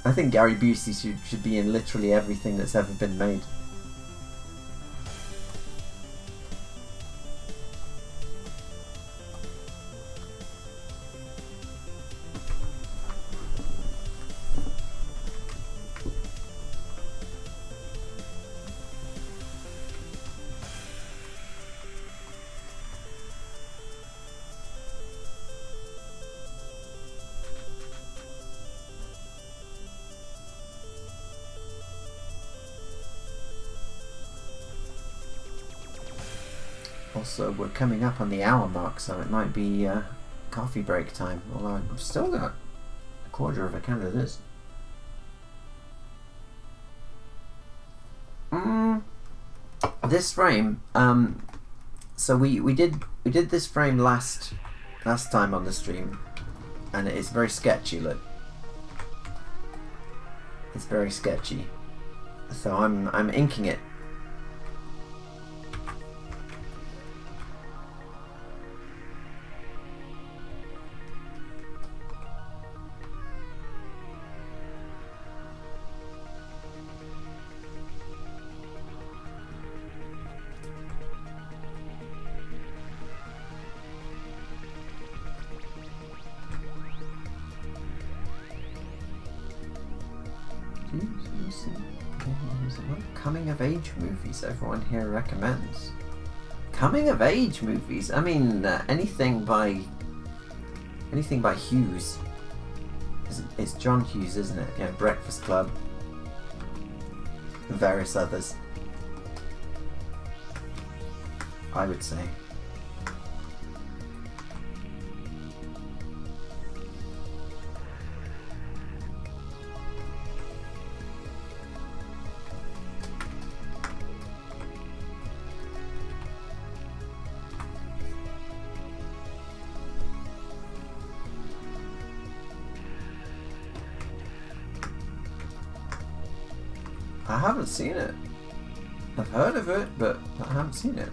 Speaker 1: I think Gary Busey should be in literally everything that's ever been made. Also, we're coming up on the hour mark, so it might be coffee break time. Although I've still got a quarter of a can of this. This frame, so we did this frame last time on the stream, and it's very sketchy. Look, it's very sketchy. So I'm inking it. What coming of age movies everyone here recommends? Coming of age movies? I mean, anything by Hughes. It's John Hughes, isn't it? Yeah, Breakfast Club, and various others, I would say. I haven't seen it. I've heard of it, but I haven't seen it.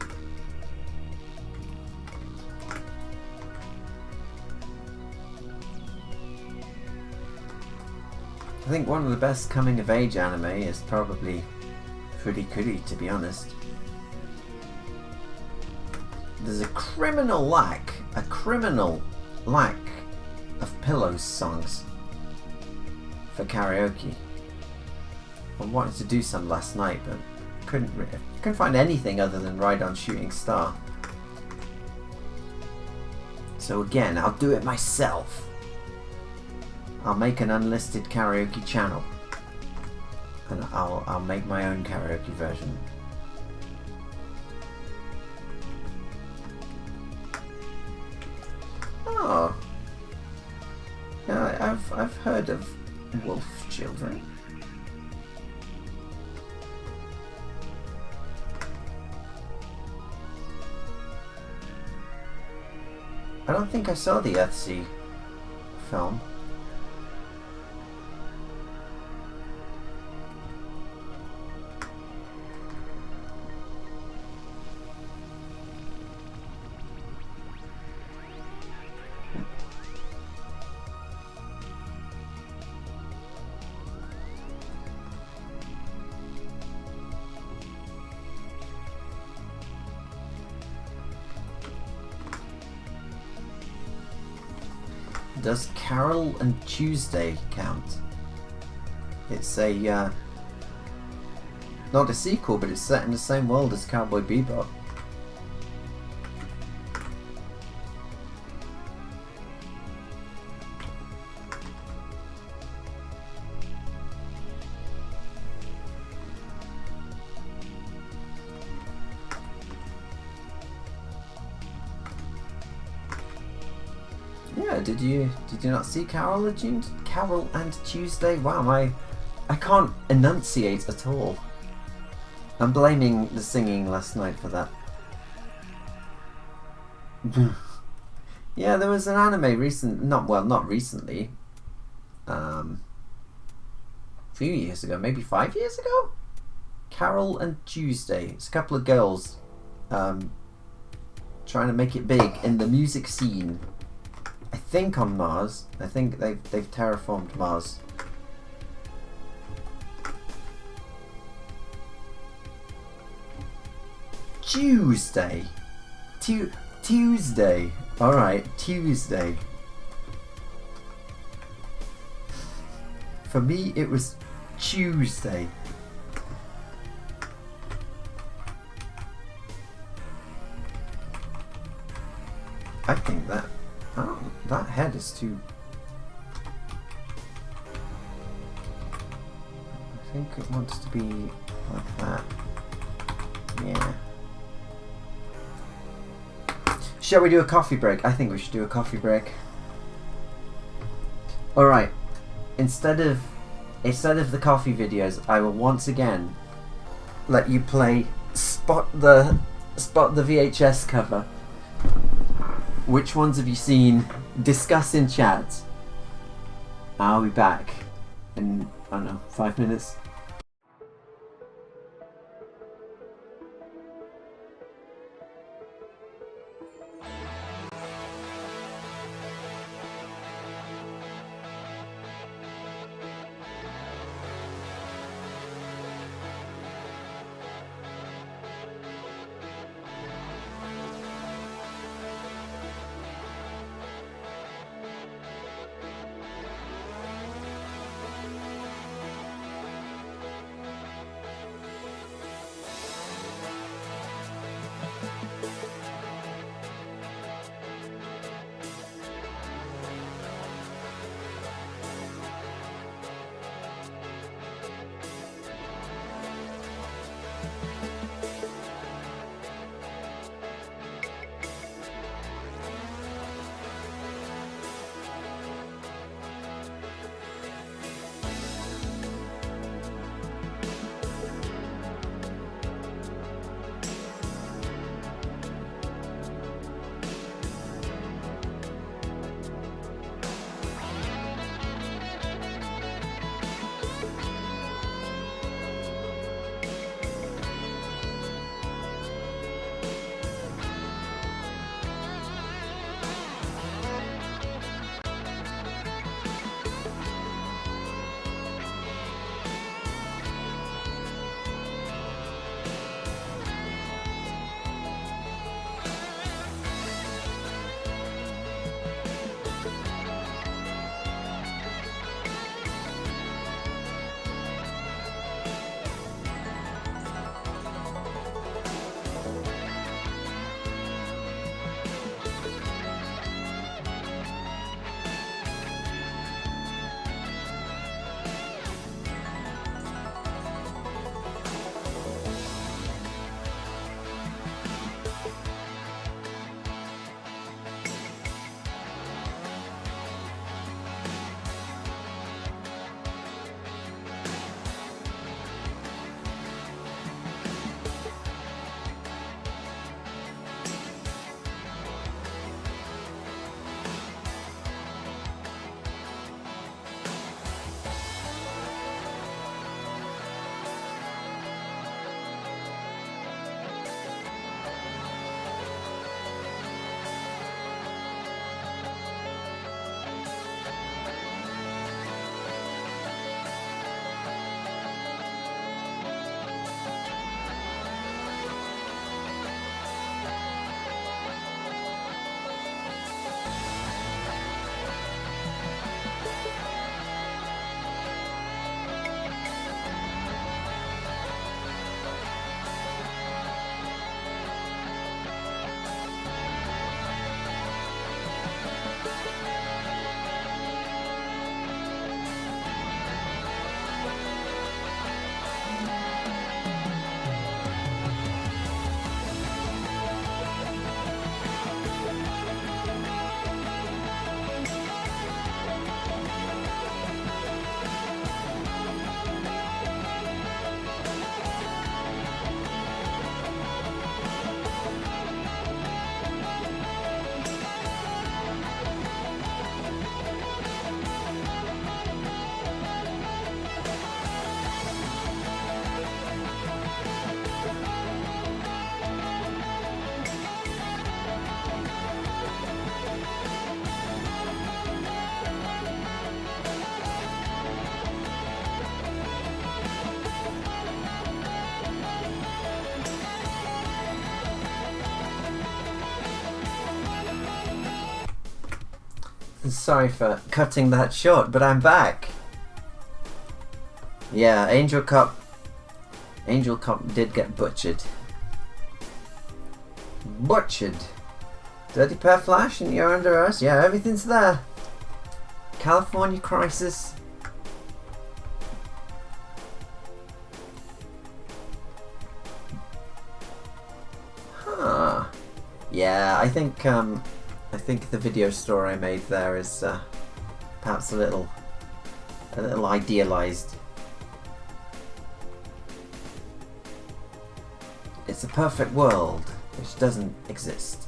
Speaker 1: I think one of the best coming of age anime is probably Furi Kuri, to be honest. There's a criminal lack of Pillows songs for karaoke. I wanted to do some last night, but couldn't find anything other than Ride on Shooting Star. So again, I'll do it myself. I'll make an unlisted karaoke channel, and I'll make my own karaoke version. Oh, yeah, I've heard of Wolf Children. I don't think I saw the Earthsea film. Does Carol and Tuesday count? It's a not a sequel, but it's set in the same world as Cowboy Bebop. Did you not see Carol and Tuesday? Wow, I can't enunciate at all. I'm blaming the singing last night for that. Yeah, there was an anime not recently. A few years ago, maybe 5 years ago. Carol and Tuesday. It's a couple of girls trying to make it big in the music scene. I think on Mars. I think they've terraformed Mars. Tuesday. Tuesday. Alright, Tuesday. For me, it was Tuesday. I think that... Oh, that head is too... I think it wants to be like that. Yeah. Shall we do a coffee break? I think we should do a coffee break. Alright. Instead of the coffee videos, I will once again let you play Spot the VHS cover. Which ones have you seen? Discuss in chat. I'll be back in, I don't know, 5 minutes. Sorry for cutting that short, but I'm back. Yeah, Angel Cop did get butchered. Butchered. Dirty Pair Flash and You're Under Us. Yeah, everything's there. California Crisis. Huh. Yeah, I think the video store I made there is perhaps a little idealized. It's a perfect world which doesn't exist.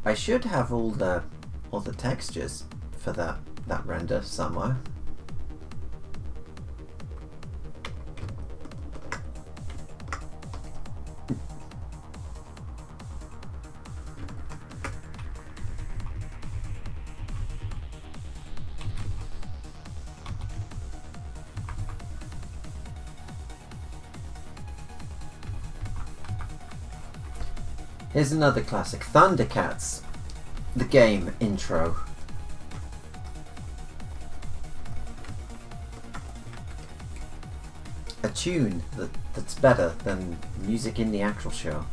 Speaker 1: I should have all the textures for that render somewhere. Here's another classic, Thundercats, the game intro. A tune that's better than music in the actual show.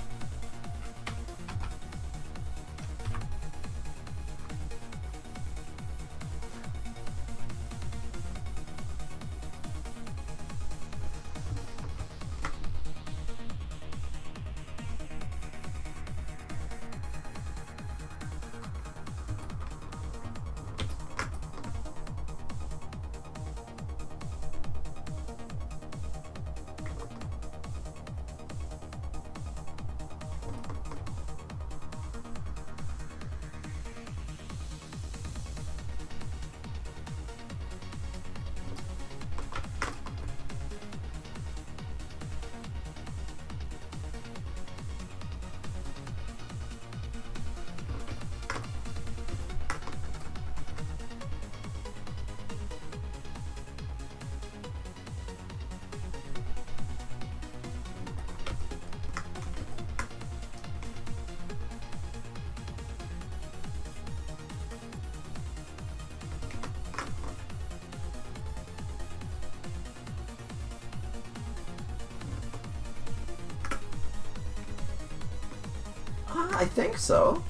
Speaker 1: I think so.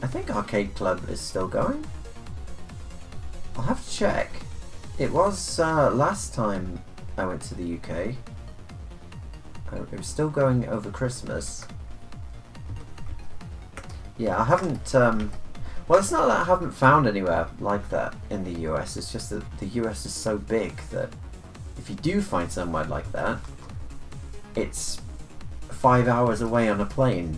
Speaker 1: I think Arcade Club is still going. I'll have to check. It was last time I went to the UK. It was still going over Christmas. Yeah, I haven't... well, it's not that I haven't found anywhere like that in the US. It's just that the US is so big that if you do find somewhere like that, it's 5 hours away on a plane.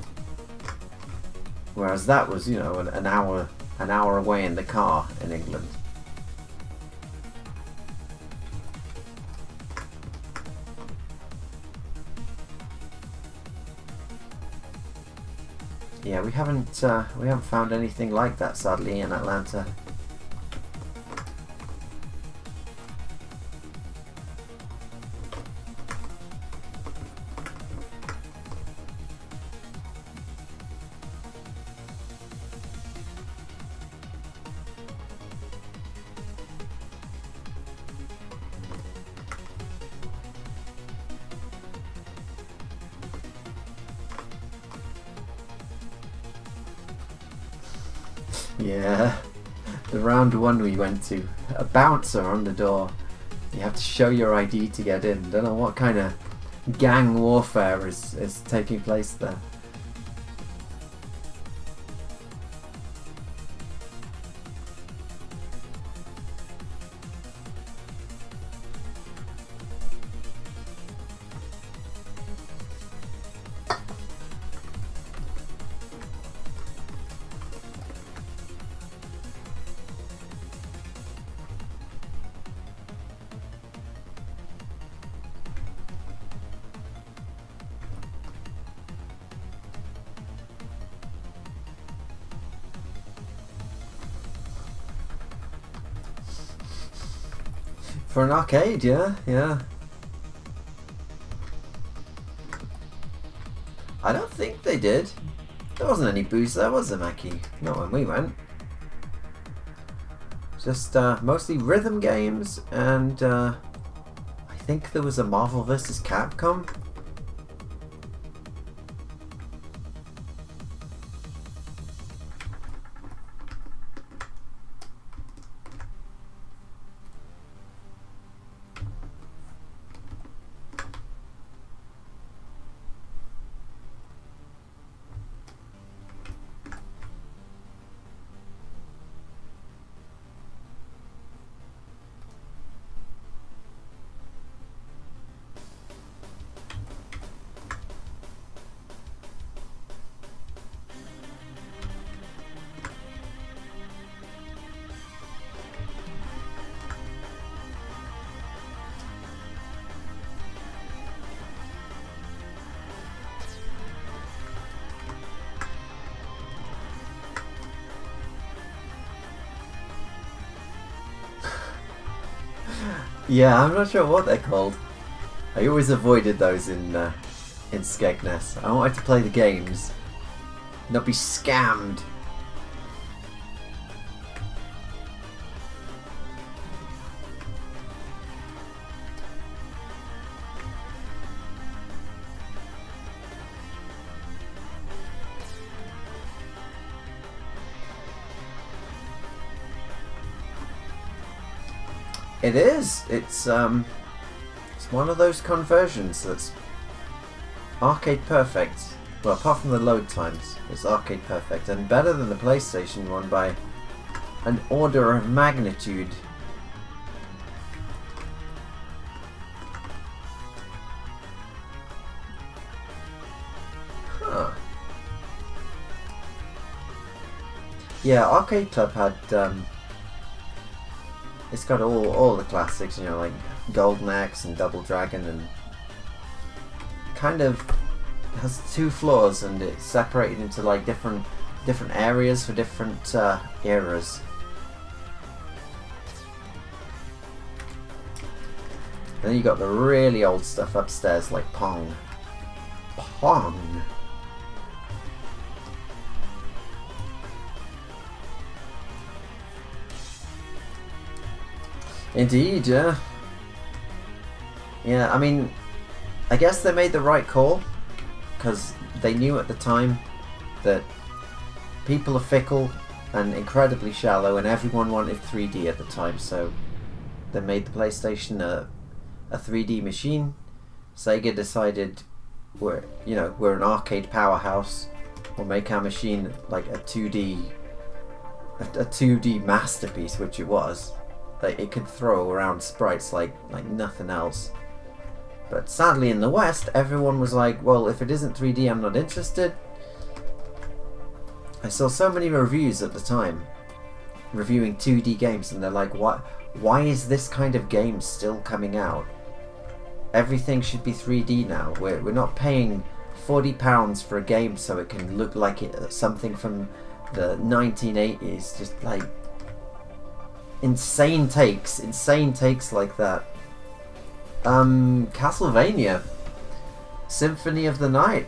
Speaker 1: Whereas that was, you know, an hour away in the car in England. Yeah, we haven't found anything like that, sadly, in Atlanta. Yeah, the round one we went to, a bouncer on the door. You have to show your ID to get in. Don't know what kind of gang warfare is taking place there. For an arcade, yeah. I don't think they did. There wasn't any booze there, was there, Mackie? Not when we went. Just mostly rhythm games, and I think there was a Marvel vs. Capcom. Yeah, I'm not sure what they're called. I always avoided those in Skegness. I wanted to play the games, not be scammed. It is. It's one of those conversions that's arcade perfect. Well, apart from the load times, it's arcade perfect and better than the PlayStation one by an order of magnitude. Huh. Yeah, Arcade Club had it's got all the classics, you know, like Golden Axe and Double Dragon, and kind of has 2 floors, and it's separated into like different areas for different eras. Then you got the really old stuff upstairs, like Pong. Pong. Indeed, yeah. Yeah, I mean, I guess they made the right call, because they knew at the time that people are fickle and incredibly shallow, and everyone wanted 3D at the time, so they made the PlayStation a 3D machine. Sega decided we're an arcade powerhouse, we'll make our machine like a 2D masterpiece, which it was. Like, it could throw around sprites like nothing else. But sadly in the West, everyone was like, well, if it isn't 3D, I'm not interested. I saw so many reviews at the time reviewing 2D games, and they're like, why is this kind of game still coming out? Everything should be 3D now. We're not paying £40 for a game so it can look like something from the 1980s. Just like insane takes like that. Castlevania Symphony of the Night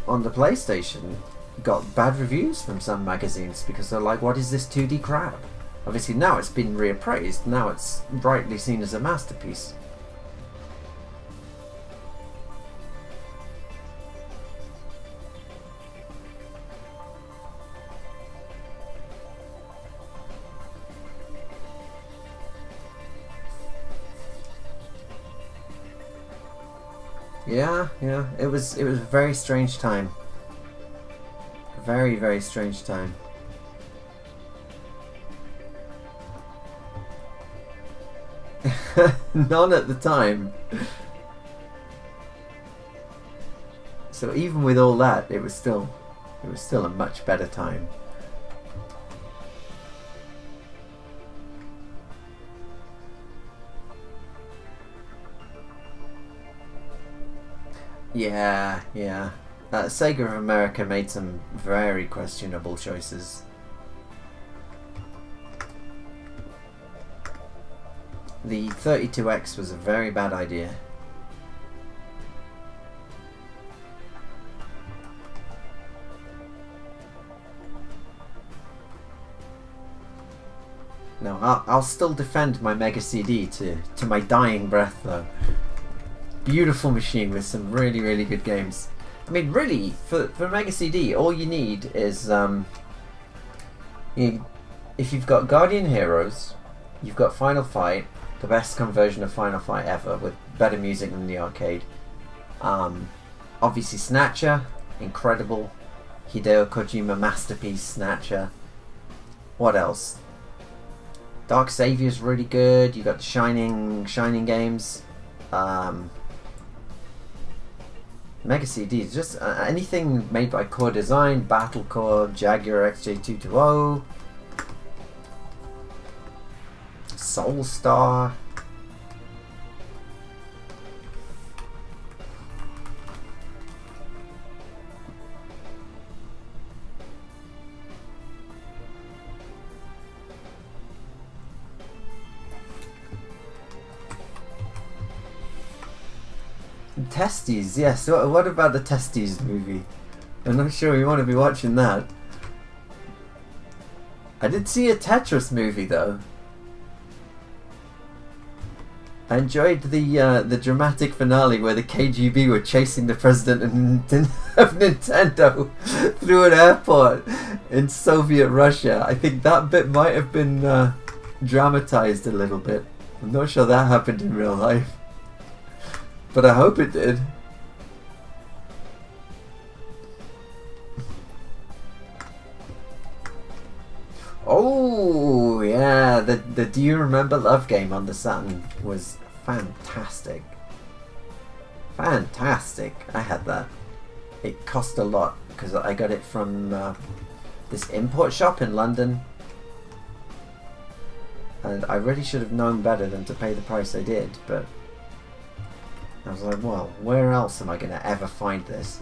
Speaker 1: on the PlayStation got bad reviews from some magazines because they're like, what is this 2D crap? Obviously now it's been reappraised, now it's rightly seen as a masterpiece. Yeah, it was a very strange time. Very, very strange time. None at the time. So even with all that, it was still a much better time. Yeah. Sega of America made some very questionable choices. The 32X was a very bad idea. No, I'll still defend my Mega CD to my dying breath, though. Beautiful machine with some really, really good games. I mean, really, for Mega CD, all you need is if you've got Guardian Heroes, you've got Final Fight, the best conversion of Final Fight ever, with better music than the arcade. Obviously Snatcher, incredible. Hideo Kojima masterpiece, Snatcher. What else? Dark Savior's really good. You got the Shining games. Mega CD is just anything made by Core Design, Battle Core, Jaguar XJ220, Soulstar. Testes, yes. What about the Testes movie? I'm not sure you want to be watching that. I did see a Tetris movie though. I enjoyed the dramatic finale where the KGB were chasing the president of Nintendo through an airport in Soviet Russia. I think that bit might have been dramatized a little bit. I'm not sure that happened in real life, but I hope it did. Oh yeah, the Do You Remember Love game on the Saturn was fantastic. Fantastic. I had that. It cost a lot because I got it from this import shop in London, and I really should have known better than to pay the price I did, but I was like, well, where else am I going to ever find this?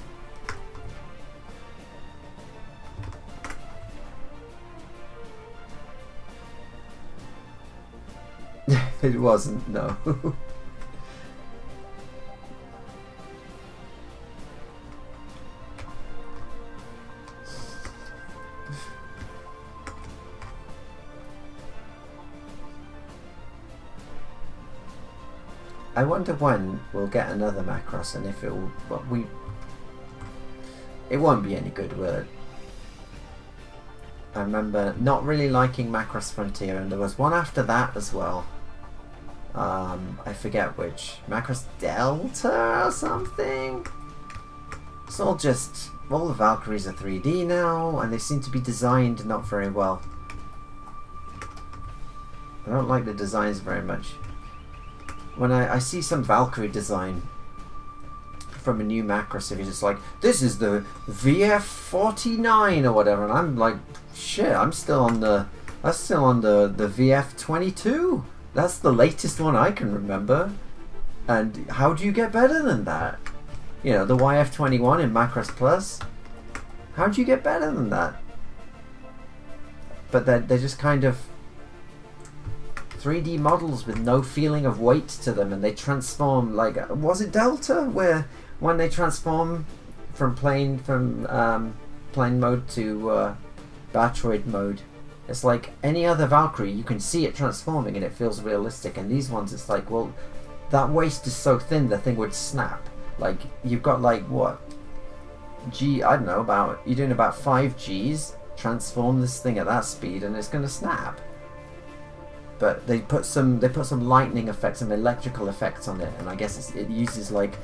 Speaker 1: It wasn't, no. I wonder when we'll get another Macross, and if it will, but it won't be any good, will it? I remember not really liking Macross Frontier, and there was one after that as well. I forget which. Macross Delta or something? It's all just... all the Valkyries are 3D now, and they seem to be designed not very well. I don't like the designs very much. When I see some Valkyrie design from a new Macross, if you're just like, this is the VF49 or whatever, and I'm like, shit, I'm still on the... that's still on the VF22. That's the latest one I can remember. And how do you get better than that? You know, the YF21 in Macross Plus. How do you get better than that? But they're just kind of 3D models with no feeling of weight to them, and they transform like... was it Delta? Where when they transform from plane mode to Batroid mode, it's like any other Valkyrie, you can see it transforming and it feels realistic, and these ones it's like, well, that waist is so thin the thing would snap. Like, you've got like, what, I don't know, you're doing about 5 Gs, transform this thing at that speed and it's gonna snap. But they put some lightning effects and electrical effects on it, and I guess it uses like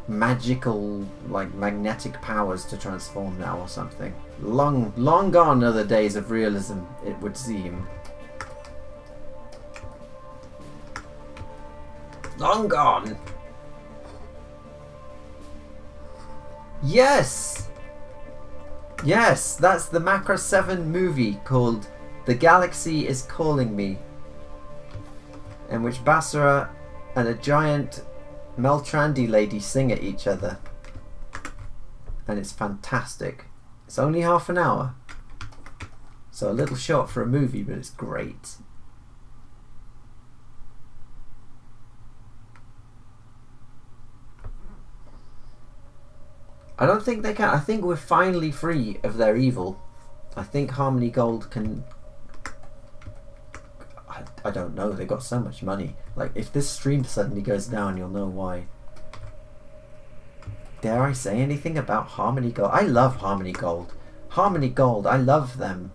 Speaker 1: magical, like magnetic powers to transform now or something. Long gone are the days of realism, it would seem. Long gone. Yes, that's the Macross 7 movie called The Galaxy is Calling Me, in which Basara and a giant Meltrandi lady sing at each other, and it's fantastic. It's only half an hour, so a little short for a movie, but it's great. I don't think they can. I think we're finally free of their evil. I think Harmony Gold can... I don't know, they got so much money. Like, if this stream suddenly goes down, you'll know why. Dare I say anything about Harmony Gold? I love Harmony Gold. Harmony Gold, I love them.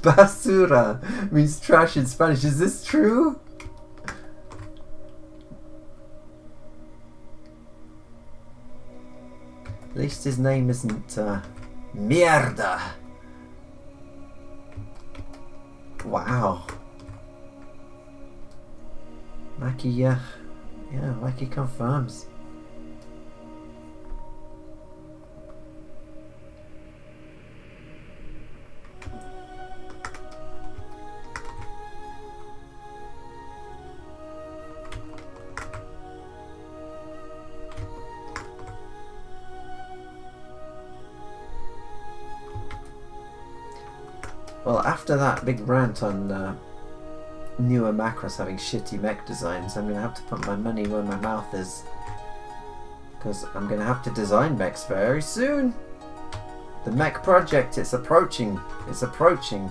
Speaker 1: Basura means trash in Spanish. Is this true? At least his name isn't Mierda. Wow. Mackie, yeah, Mackie confirms. Well, after that big rant on newer Macross having shitty mech designs, I'm going to have to put my money where my mouth is. Because I'm going to have to design mechs very soon. The mech project, it's approaching. It's approaching.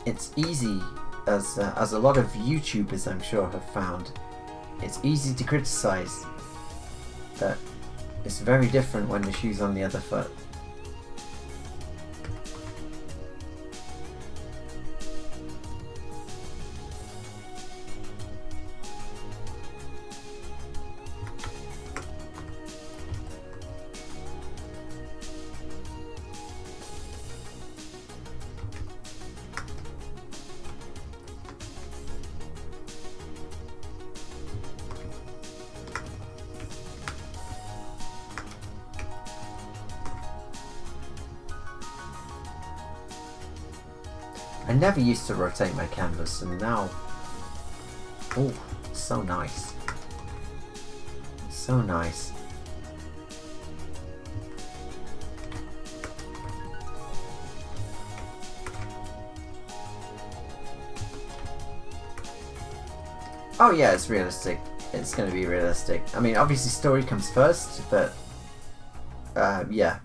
Speaker 1: It's easy, as a lot of YouTubers I'm sure have found, it's easy to criticize, but it's very different when the shoe's on the other foot. I never used to rotate my canvas, and now, oh, so nice. So nice. Oh yeah, it's realistic. It's going to be realistic. I mean, obviously story comes first, but yeah.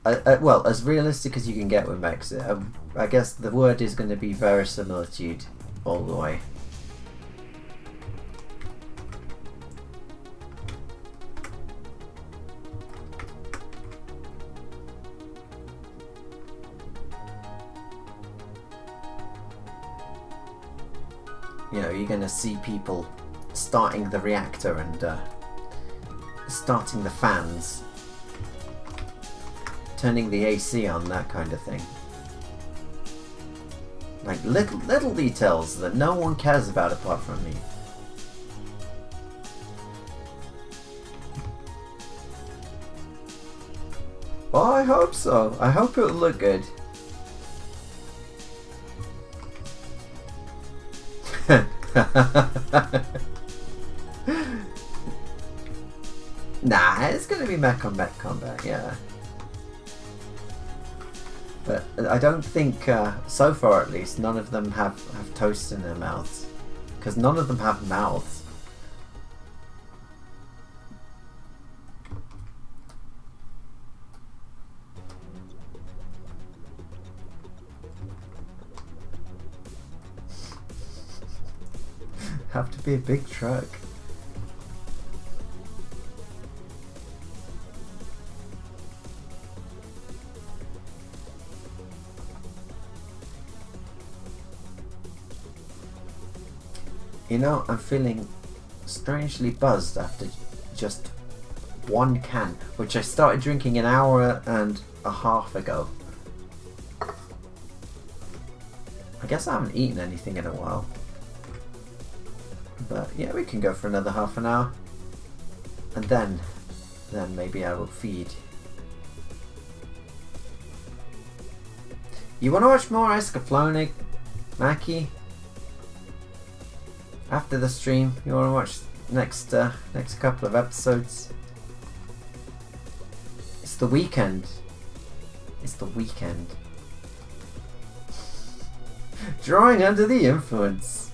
Speaker 1: Well, as realistic as you can get with mechs. I guess the word is going to be verisimilitude all the way. You know, you're going to see people starting the reactor and starting the fans, turning the AC on, that kind of thing. Like little details that no one cares about apart from me. Oh, I hope so. I hope it'll look good. Nah, it's gonna be mech on mech combat, yeah. But I don't think, so far at least, none of them have toast in their mouths. Because none of them have mouths. Have to be a big truck. You know, I'm feeling strangely buzzed after just one can, which I started drinking an hour and a half ago. I guess I haven't eaten anything in a while. But yeah, we can go for another half an hour. And then maybe I will feed. You want to watch more Escaflownic, Mackie? After the stream, you want to watch next couple of episodes? It's the weekend. It's the weekend. Drawing under the influence.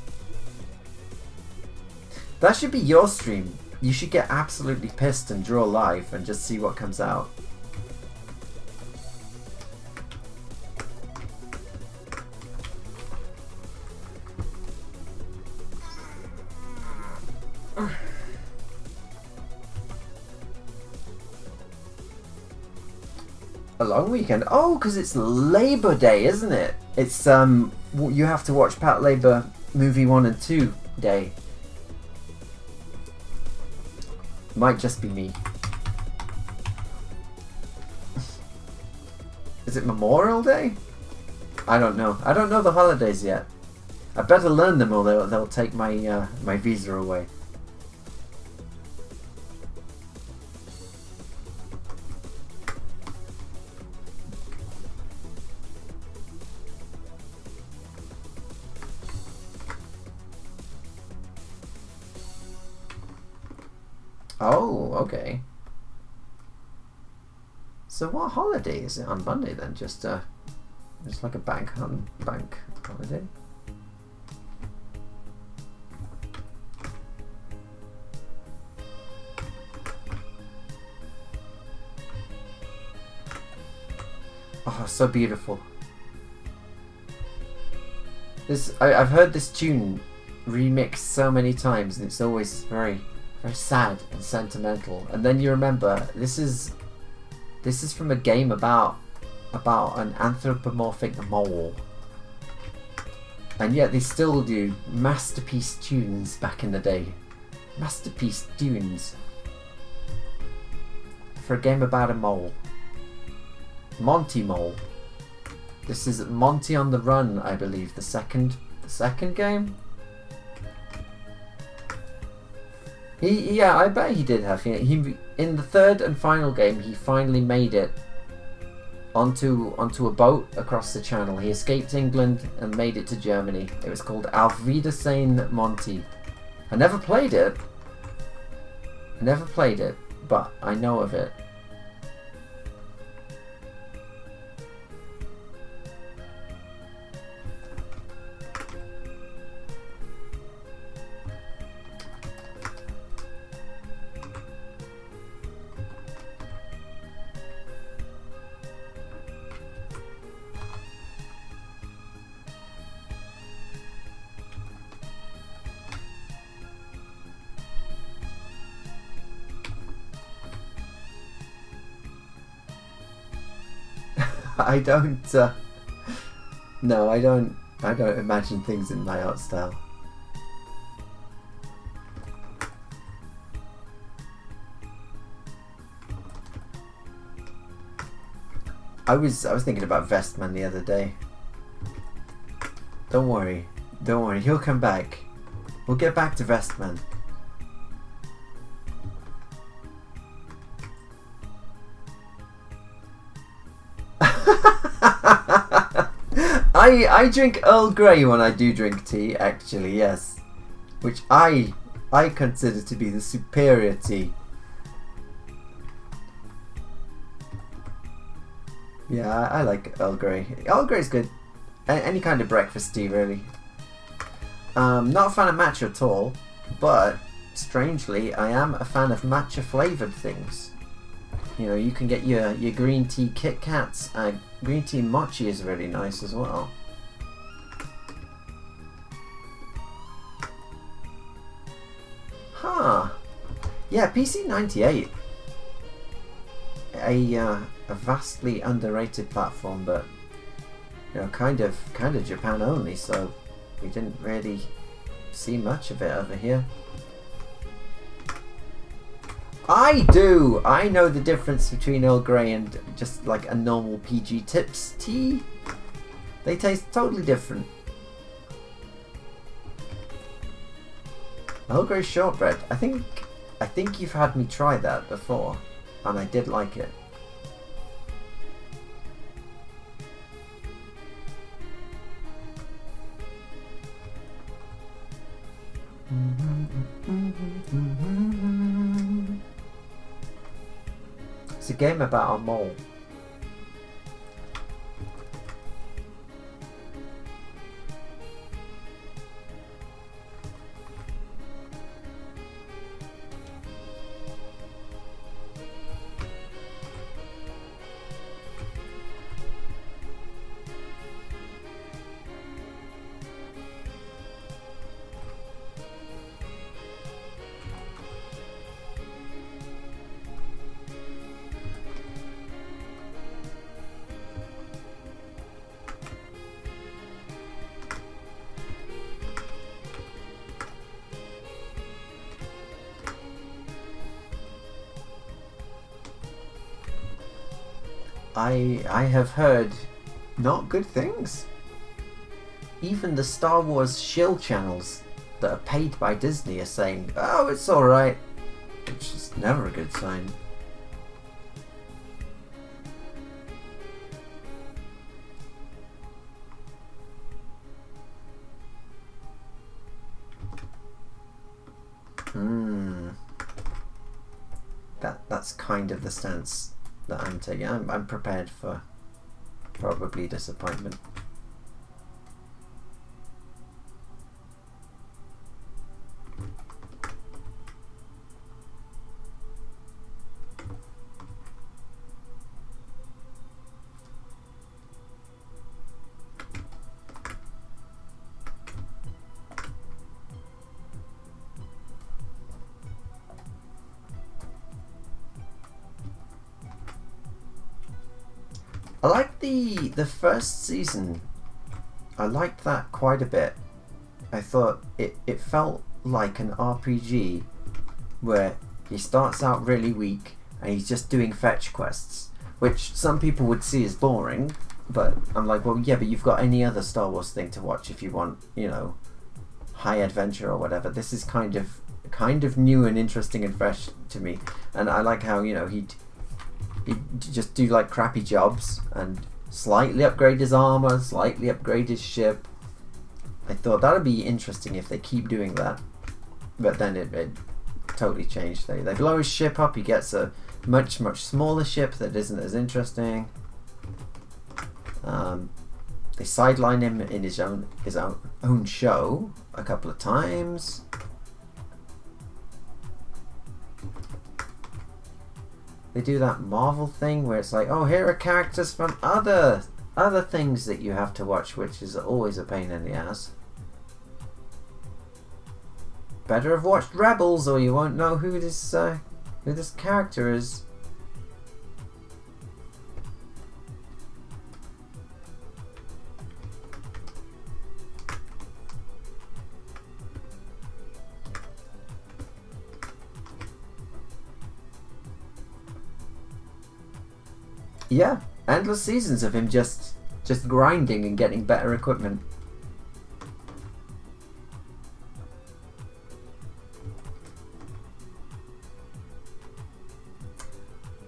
Speaker 1: That should be your stream. You should get absolutely pissed and draw live and just see what comes out. A long weekend? Oh, because it's Labor Day, isn't it? It's you have to watch Pat Labor movie 1 and 2 day. Might just be me. Is it Memorial Day? I don't know. I don't know the holidays yet. I better learn them or they'll take my my visa away. Oh, okay. So what holiday is it on Monday then? Just like a bank holiday? Oh, so beautiful. I've heard this tune remixed so many times, and it's always very, very sad and sentimental. And then you remember this is from a game about an anthropomorphic mole, and yet they still do masterpiece tunes back in the day. Masterpiece tunes for a game about a mole. Monty Mole. This is Monty on the Run, I believe. The second game. Yeah, I bet he did have. He in the third and final game, he finally made it onto a boat across the channel. He escaped England and made it to Germany. It was called Auf Wiedersehen Monty. I never played it. But I know of it. I don't. No, I don't imagine things in my art style. I was thinking about Vestman the other day. Don't worry, he'll come back. We'll get back to Vestman. I drink Earl Grey when I do drink tea, actually, yes. Which I consider to be the superior tea. Yeah, I like Earl Grey. Earl Grey's good. Any kind of breakfast tea, really. Not a fan of matcha at all, but strangely, I am a fan of matcha flavoured things. You know, you can get your green tea Kit Kats. Green tea mochi is really nice as well. Huh. Yeah, PC98. A vastly underrated platform, but you know, kind of Japan only, so we didn't really see much of it over here. I do! I know the difference between Earl Grey and just like a normal PG Tips tea. They taste totally different. Earl Grey shortbread. I think you've had me try that before, and I did like it. It's a game about a mole. I have heard not good things. Even the Star Wars shill channels that are paid by Disney are saying, oh, it's alright. Which is never a good sign. that's kind of the stance that I'm taking. I'm prepared for probably disappointment. I liked the first season. I liked that quite a bit. I thought it felt like an RPG where he starts out really weak and he's just doing fetch quests, which some people would see as boring, but I'm like, well, yeah, but you've got any other Star Wars thing to watch if you want, you know, high adventure or whatever. This is kind of new and interesting and fresh to me, and I like how, you know, he'd just do like crappy jobs and slightly upgrade his armor, slightly upgrade his ship. I thought that would be interesting if they keep doing that, but then it totally changed. They blow his ship up, he gets a much smaller ship that isn't as interesting. They sideline him in his own show a couple of times. They do that Marvel thing where it's like, oh, here are characters from other things that you have to watch, which is always a pain in the ass. Better have watched Rebels, or you won't know who this character is. Yeah, endless seasons of him just grinding and getting better equipment.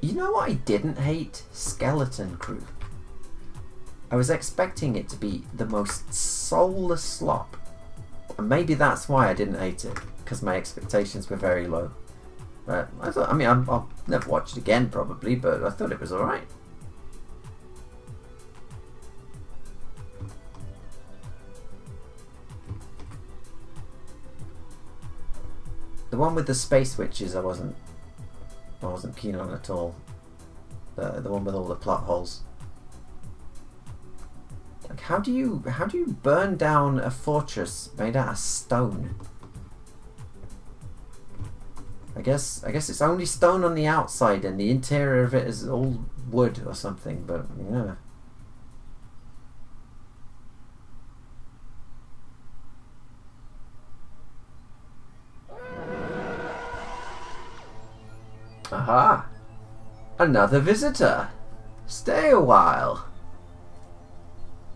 Speaker 1: You know what I didn't hate? Skeleton Crew. I was expecting it to be the most soulless slop. And maybe that's why I didn't hate it, because my expectations were very low. But I thought, I mean, I'll never watch it again probably, but I thought it was alright. The one with the space witches I wasn't keen on at all. The one with all the plot holes. Like, how do you burn down a fortress made out of stone? I guess it's only stone on the outside and the interior of it is all wood or something, but yeah. Aha! Another visitor! Stay a while.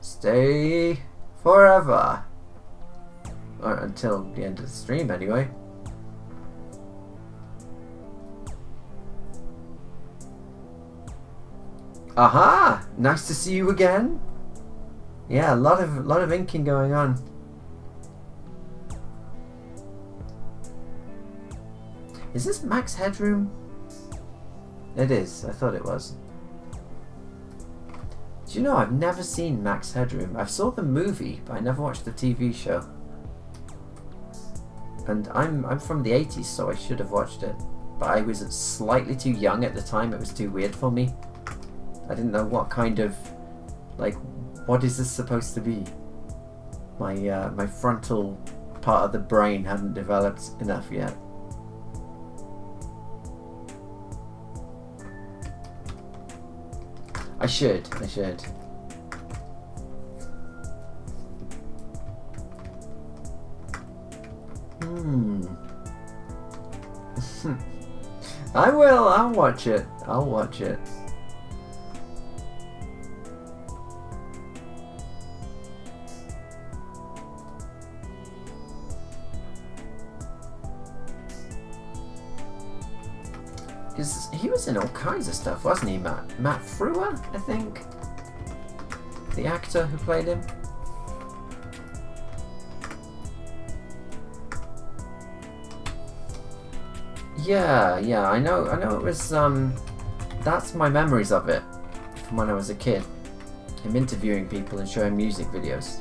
Speaker 1: Stay forever. Or until the end of the stream, anyway. Aha! Nice to see you again. Yeah, a lot of inking going on. Is this Max Headroom? It is. I thought it was. Do you know, I've never seen Max Headroom. I saw the movie, but I never watched the TV show. And I'm from the 80s, so I should have watched it. But I was slightly too young at the time. It was too weird for me. I didn't know what kind of, like, what is this supposed to be? My frontal part of the brain hadn't developed enough yet. I should. I will, I'll watch it. Because he was in all kinds of stuff, wasn't he, Matt Frewer, I think? The actor who played him? Yeah, yeah, I know it was, that's my memories of it from when I was a kid. Him interviewing people and showing music videos.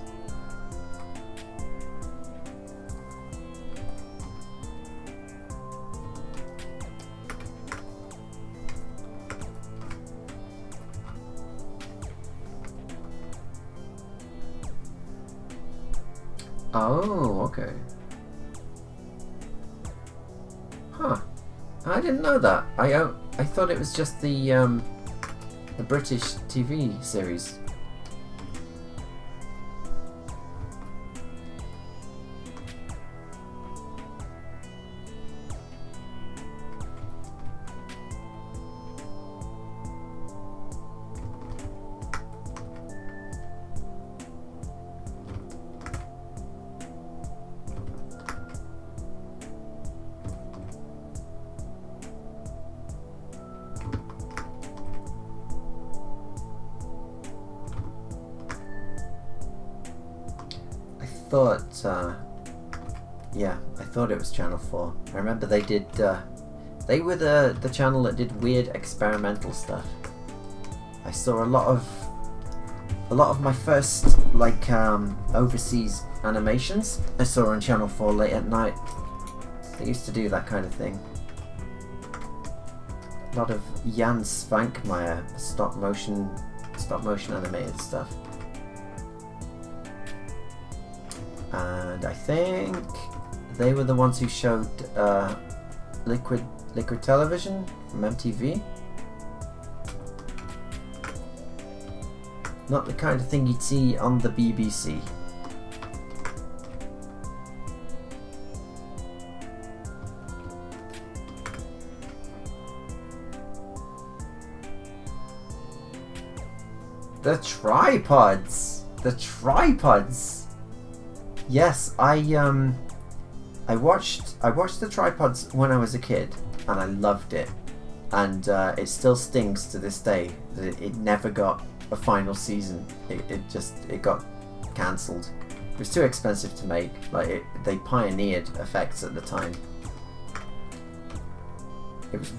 Speaker 1: Oh, okay. Huh. I didn't know that. I thought it was just the British TV series. I thought it was Channel 4. I remember they did, they were the channel that did weird experimental stuff. I saw a lot of my first, like, overseas animations I saw on Channel 4 late at night. They used to do that kind of thing. A lot of Jan Svankmajer stop motion animated stuff. And I think they were the ones who showed Liquid Television from MTV. Not the kind of thing you'd see on the BBC. The tripods! The tripods! Yes, I watched the tripods when I was a kid, and I loved it, and it still stings to this day that it never got a final season. It got cancelled. It was too expensive to make. Like, they pioneered effects at the time. It was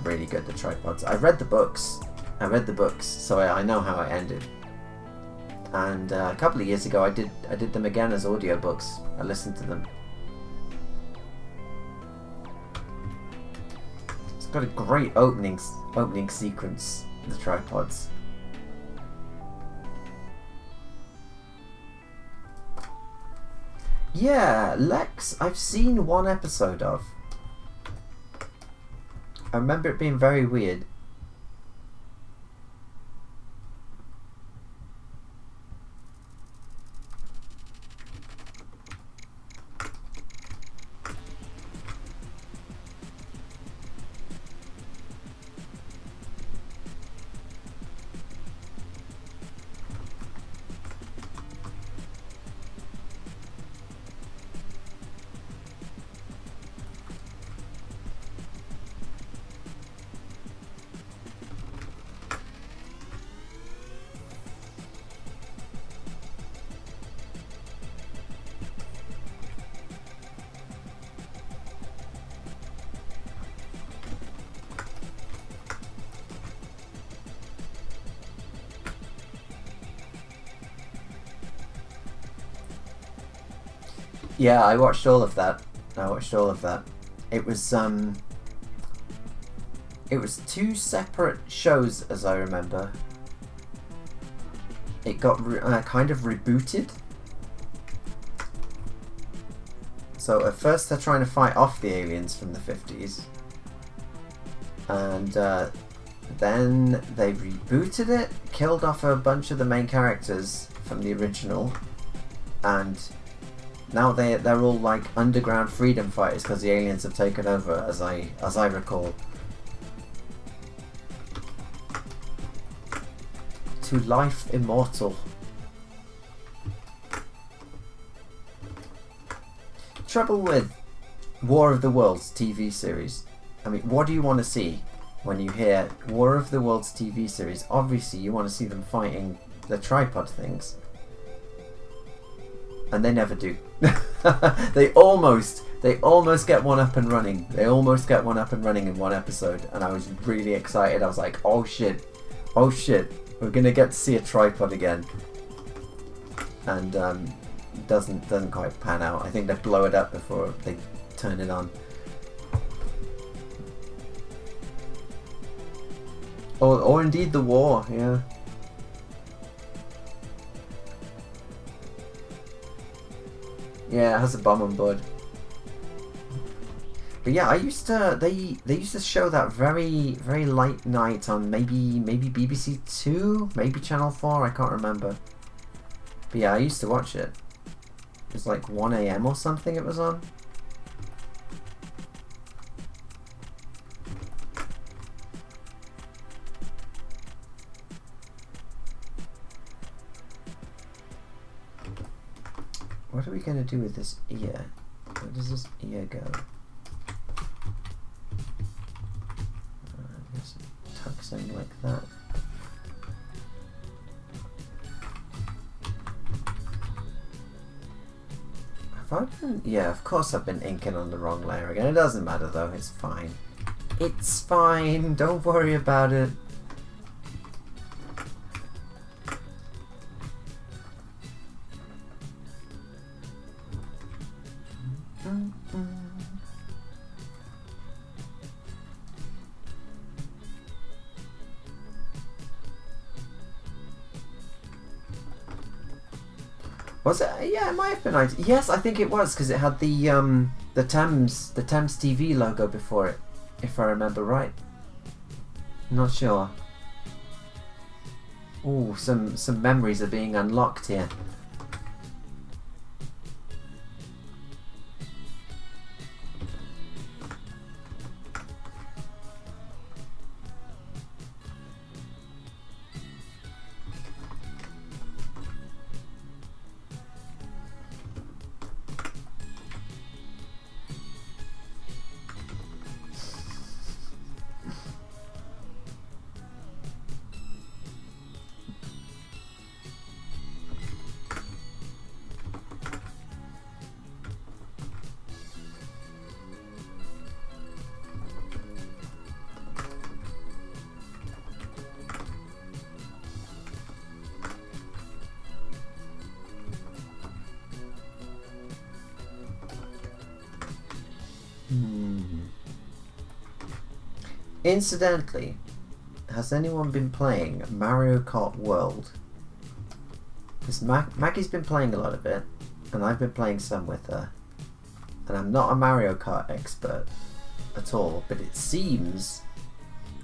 Speaker 1: really good, the tripods. I read the books, so I know how it ended. And a couple of years ago, I did them again as audiobooks. I listened to them. It's got a great opening sequence. The tripods. Yeah, Lex. I've seen one episode of. I remember it being very weird. Yeah, I watched all of that. It was two separate shows, as I remember. It got kind of rebooted. So at first they're trying to fight off the aliens from the 50s. And then they rebooted it, killed off a bunch of the main characters from the original, and now they're all like underground freedom fighters because the aliens have taken over, as I recall. To life immortal. Trouble with War of the Worlds TV series. I mean, what do you want to see when you hear War of the Worlds TV series? Obviously, you want to see them fighting the tripod things. And they never do. They almost get one up and running. They almost get one up and running in one episode, and I was really excited. I was like, oh shit, we're gonna get to see a tripod again. And doesn't quite pan out. I think they blow it up before they turn it on. Or indeed the war, yeah. Yeah, it has a bomb on board. But yeah, they used to show that very late night on maybe BBC 2, maybe Channel 4, I can't remember. But yeah, I used to watch it. It was like 1 AM or something it was on. What are we going to do with this ear? Where does this ear go? Just tucks in like that. Have I been... Yeah, of course I've been inking on the wrong layer again. It doesn't matter though, it's fine. It's fine, don't worry about it. Was it? Yeah, it might have been. Yes, I think it was because it had the Thames TV logo before it, if I remember right. Not sure. Ooh, some memories are being unlocked here. Incidentally, has anyone been playing Mario Kart World? Because Maggie's been playing a lot of it, and I've been playing some with her. And I'm not a Mario Kart expert at all, but it seems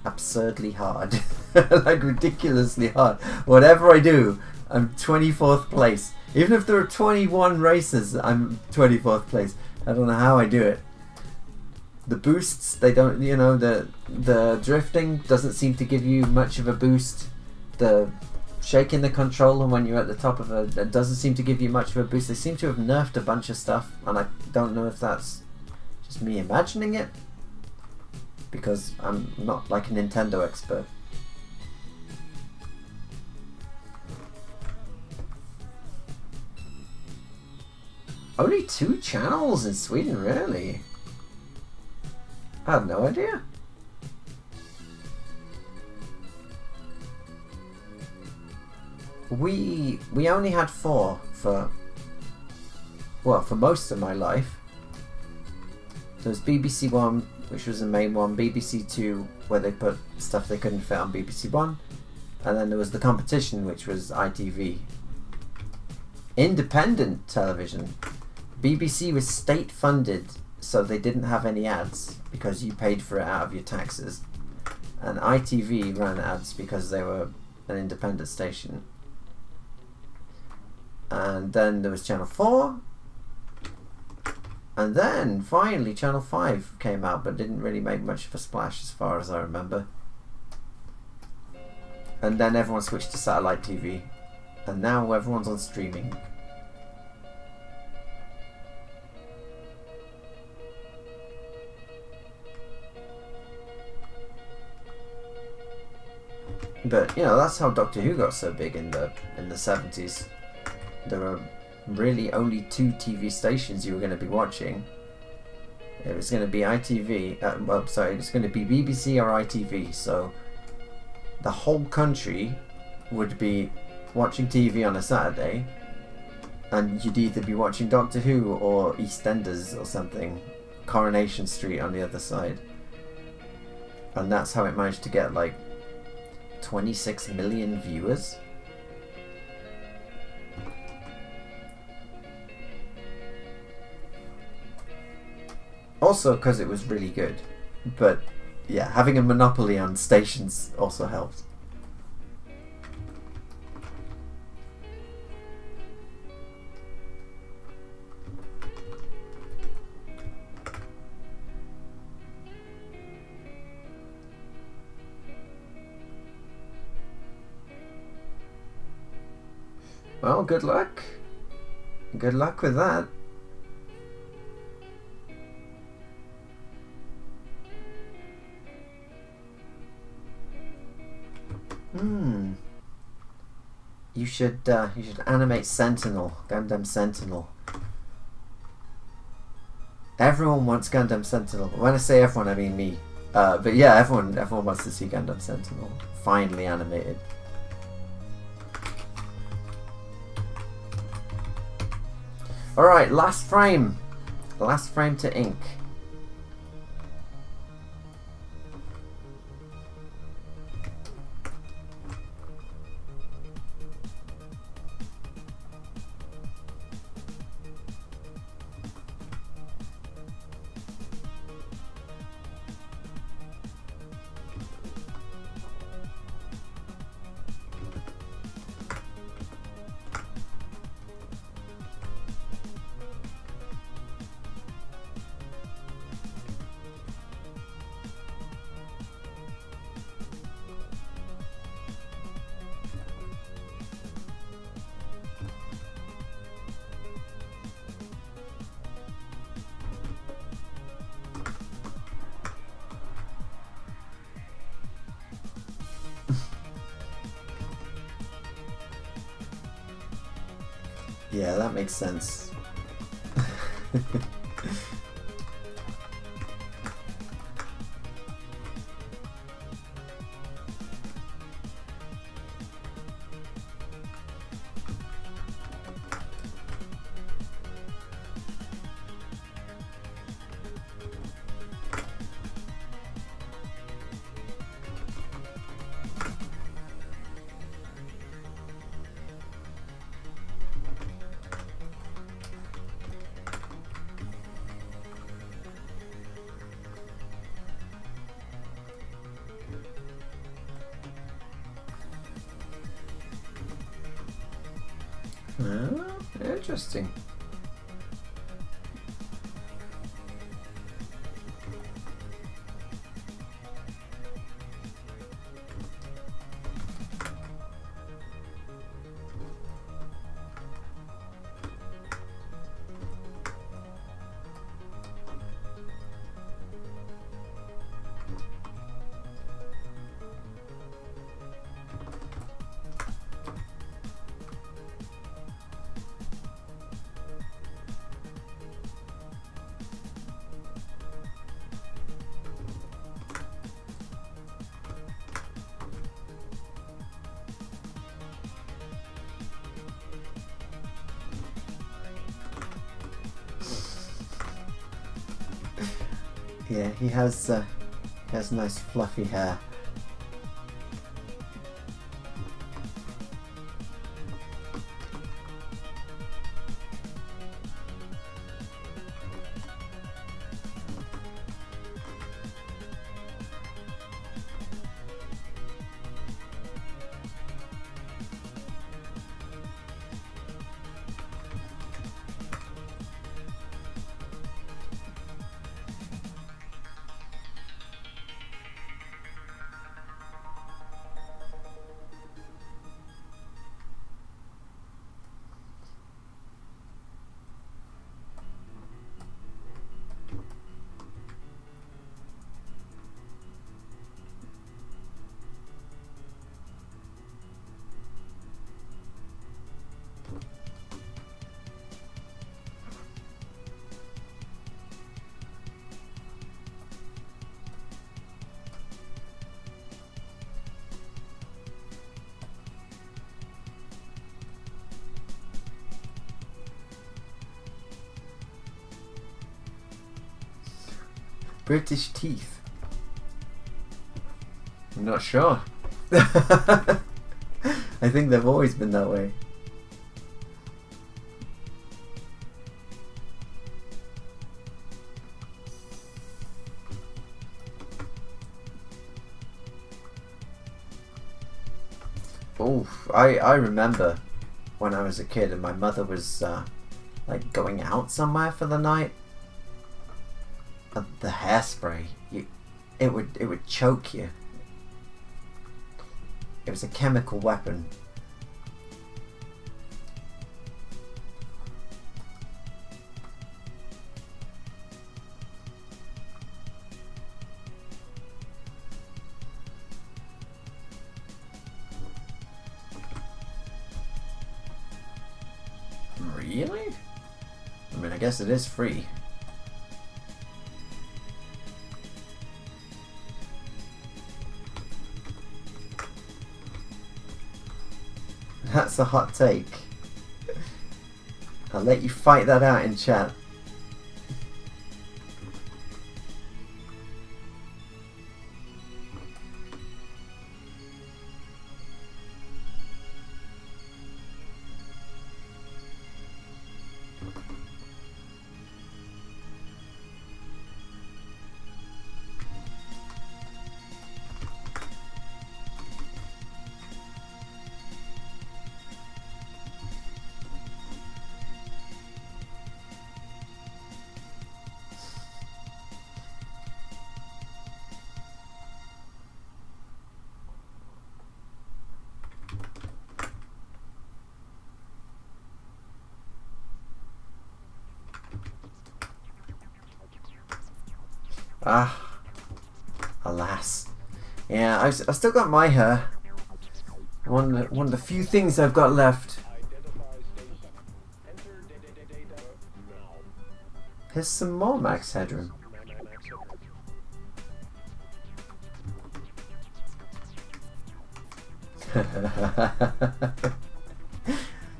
Speaker 1: absurdly hard. Like ridiculously hard. Whatever I do, I'm 24th place. Even if there are 21 races, I'm 24th place. I don't know how I do it. The boosts, they don't, you know, the drifting doesn't seem to give you much of a boost. The shaking the controller when you're at the top of it doesn't seem to give you much of a boost. They seem to have nerfed a bunch of stuff, and I don't know if that's just me imagining it, because I'm not like a Nintendo expert. Only 2 channels in Sweden, really? I had no idea. We only had 4 for most of my life. There was BBC One, which was the main one, BBC Two, where they put stuff they couldn't fit on BBC One, and then there was the competition, which was ITV. Independent television. BBC was state funded, so they didn't have any ads because you paid for it out of your taxes, and ITV ran ads because they were an independent station. And then there was Channel 4, and then finally Channel 5 came out, but didn't really make much of a splash as far as I remember. And then everyone switched to satellite TV, and now everyone's on streaming. But you know, that's how Doctor Who got so big in the 70s. There were really only 2 TV stations you were going to be watching. It was going to be ITV, it's going to be BBC or ITV, so the whole country would be watching TV on a Saturday, and you'd either be watching Doctor Who or EastEnders or something, Coronation Street on the other side. And that's how it managed to get like 26 million viewers. Also because it was really good. But yeah, having a monopoly on stations also helped. Well, good luck. Good luck with that. You should animate Sentinel, Gundam Sentinel. Everyone wants Gundam Sentinel. When I say everyone, I mean me. But yeah, everyone wants to see Gundam Sentinel finally animated. All right, last frame to ink. Yeah, that makes sense. Interesting. Yeah, he has nice fluffy hair. British teeth. I'm not sure. I think they've always been that way. Oh, I remember when I was a kid and my mother was like going out somewhere for the night. The hairspray, it would choke you. It was a chemical weapon. Really? I mean, I guess it is free. That's a hot take. I'll let you fight that out in chat. Ah, alas. Yeah, I've still got my hair. One of the few things I've got left. Here's some more max headroom.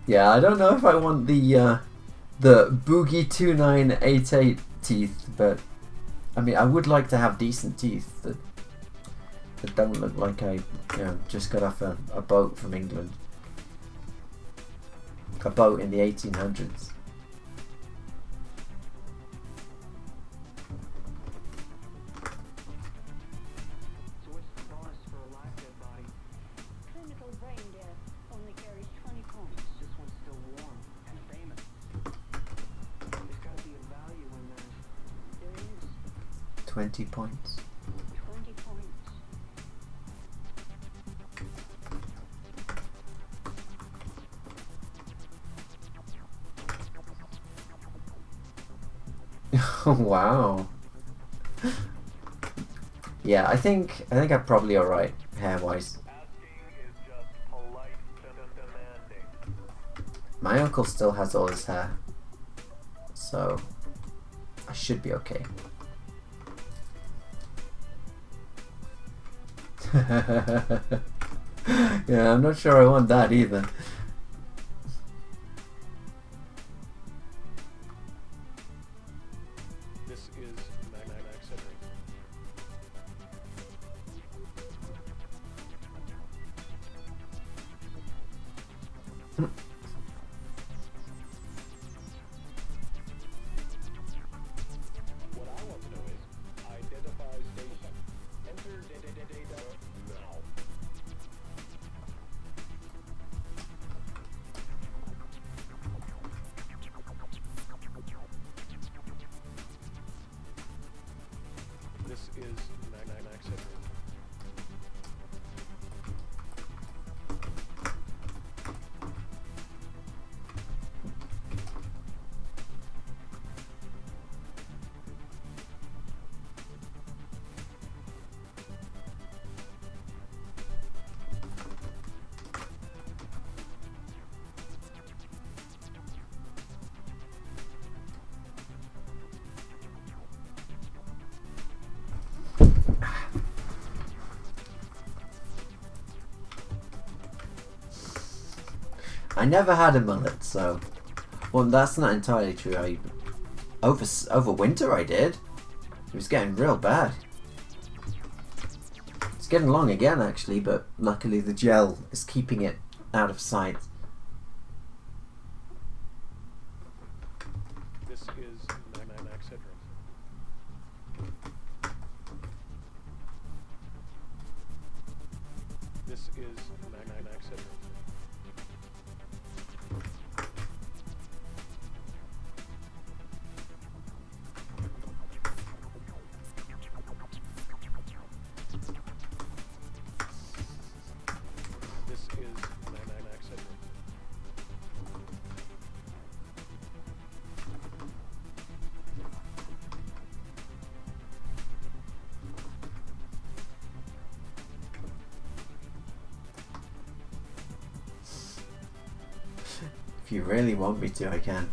Speaker 1: Yeah, I don't know if I want the Boogie 2988 teeth, but I mean, I would like to have decent teeth that don't look like I just got off a boat from England. A boat in the 1800s.
Speaker 2: Only carries 20 points. This one's still warm and famous. There's got to be a value in there. There is.
Speaker 1: 20 points.
Speaker 2: 20 points.
Speaker 1: Wow. Yeah, I think I'm probably alright hair-wise. My uncle still has all his hair, so I should be okay. Yeah, I'm not sure I want that either.
Speaker 3: This is What I want to know is identifies data. Enter data now. This is Max Headroom.
Speaker 1: I never had a mullet, so well, that's not entirely true. Over winter I did. It was getting real bad. It's getting long again actually, but luckily the gel is keeping it out of sight.
Speaker 3: This is Macross. This is Macross. This is Macross.
Speaker 1: If you really want me to, I can.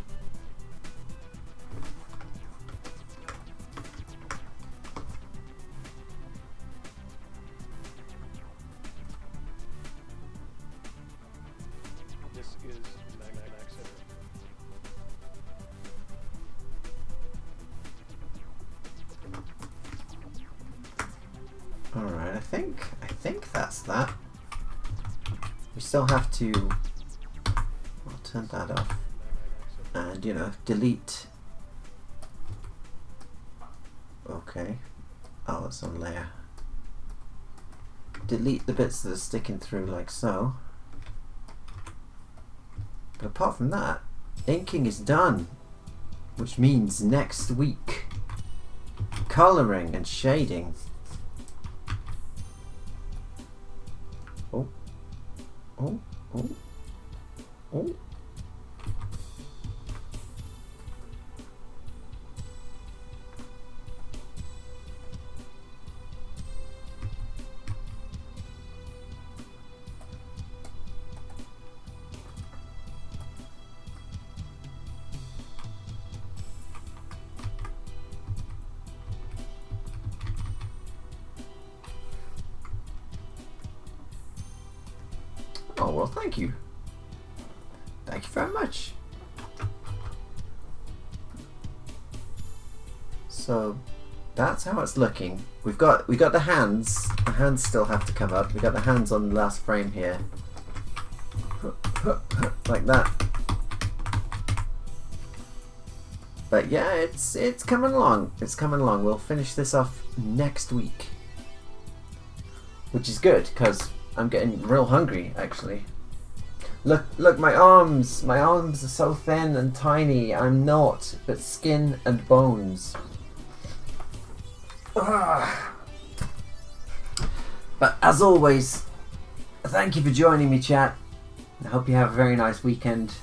Speaker 3: This is Macross.
Speaker 1: Alright, I think that's that. We still have to, I'll turn that off and, you know, delete. Okay. Oh, it's on layer. Delete the bits that are sticking through like so. But apart from that, inking is done, which means next week, colouring and shading. Oh, oh, oh, oh. Oh, well, thank you. Thank you very much. So that's how it's looking. We got the hands. The hands still have to come up. We got the hands on the last frame here. Like that. But yeah, it's coming along. It's coming along. We'll finish this off next week. Which is good, because I'm getting real hungry, actually. Look, my arms are so thin and tiny. I'm naught but skin and bones. But as always, thank you for joining me, chat. I hope you have a very nice weekend,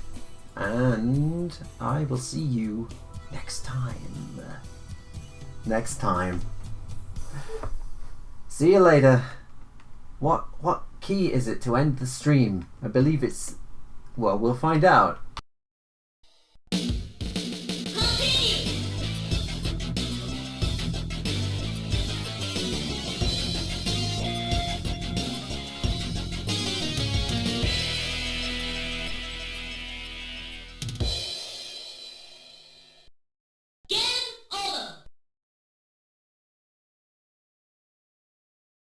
Speaker 1: and I will see you next time. See you later. What key is it to end the stream? I believe it's... well, we'll find out.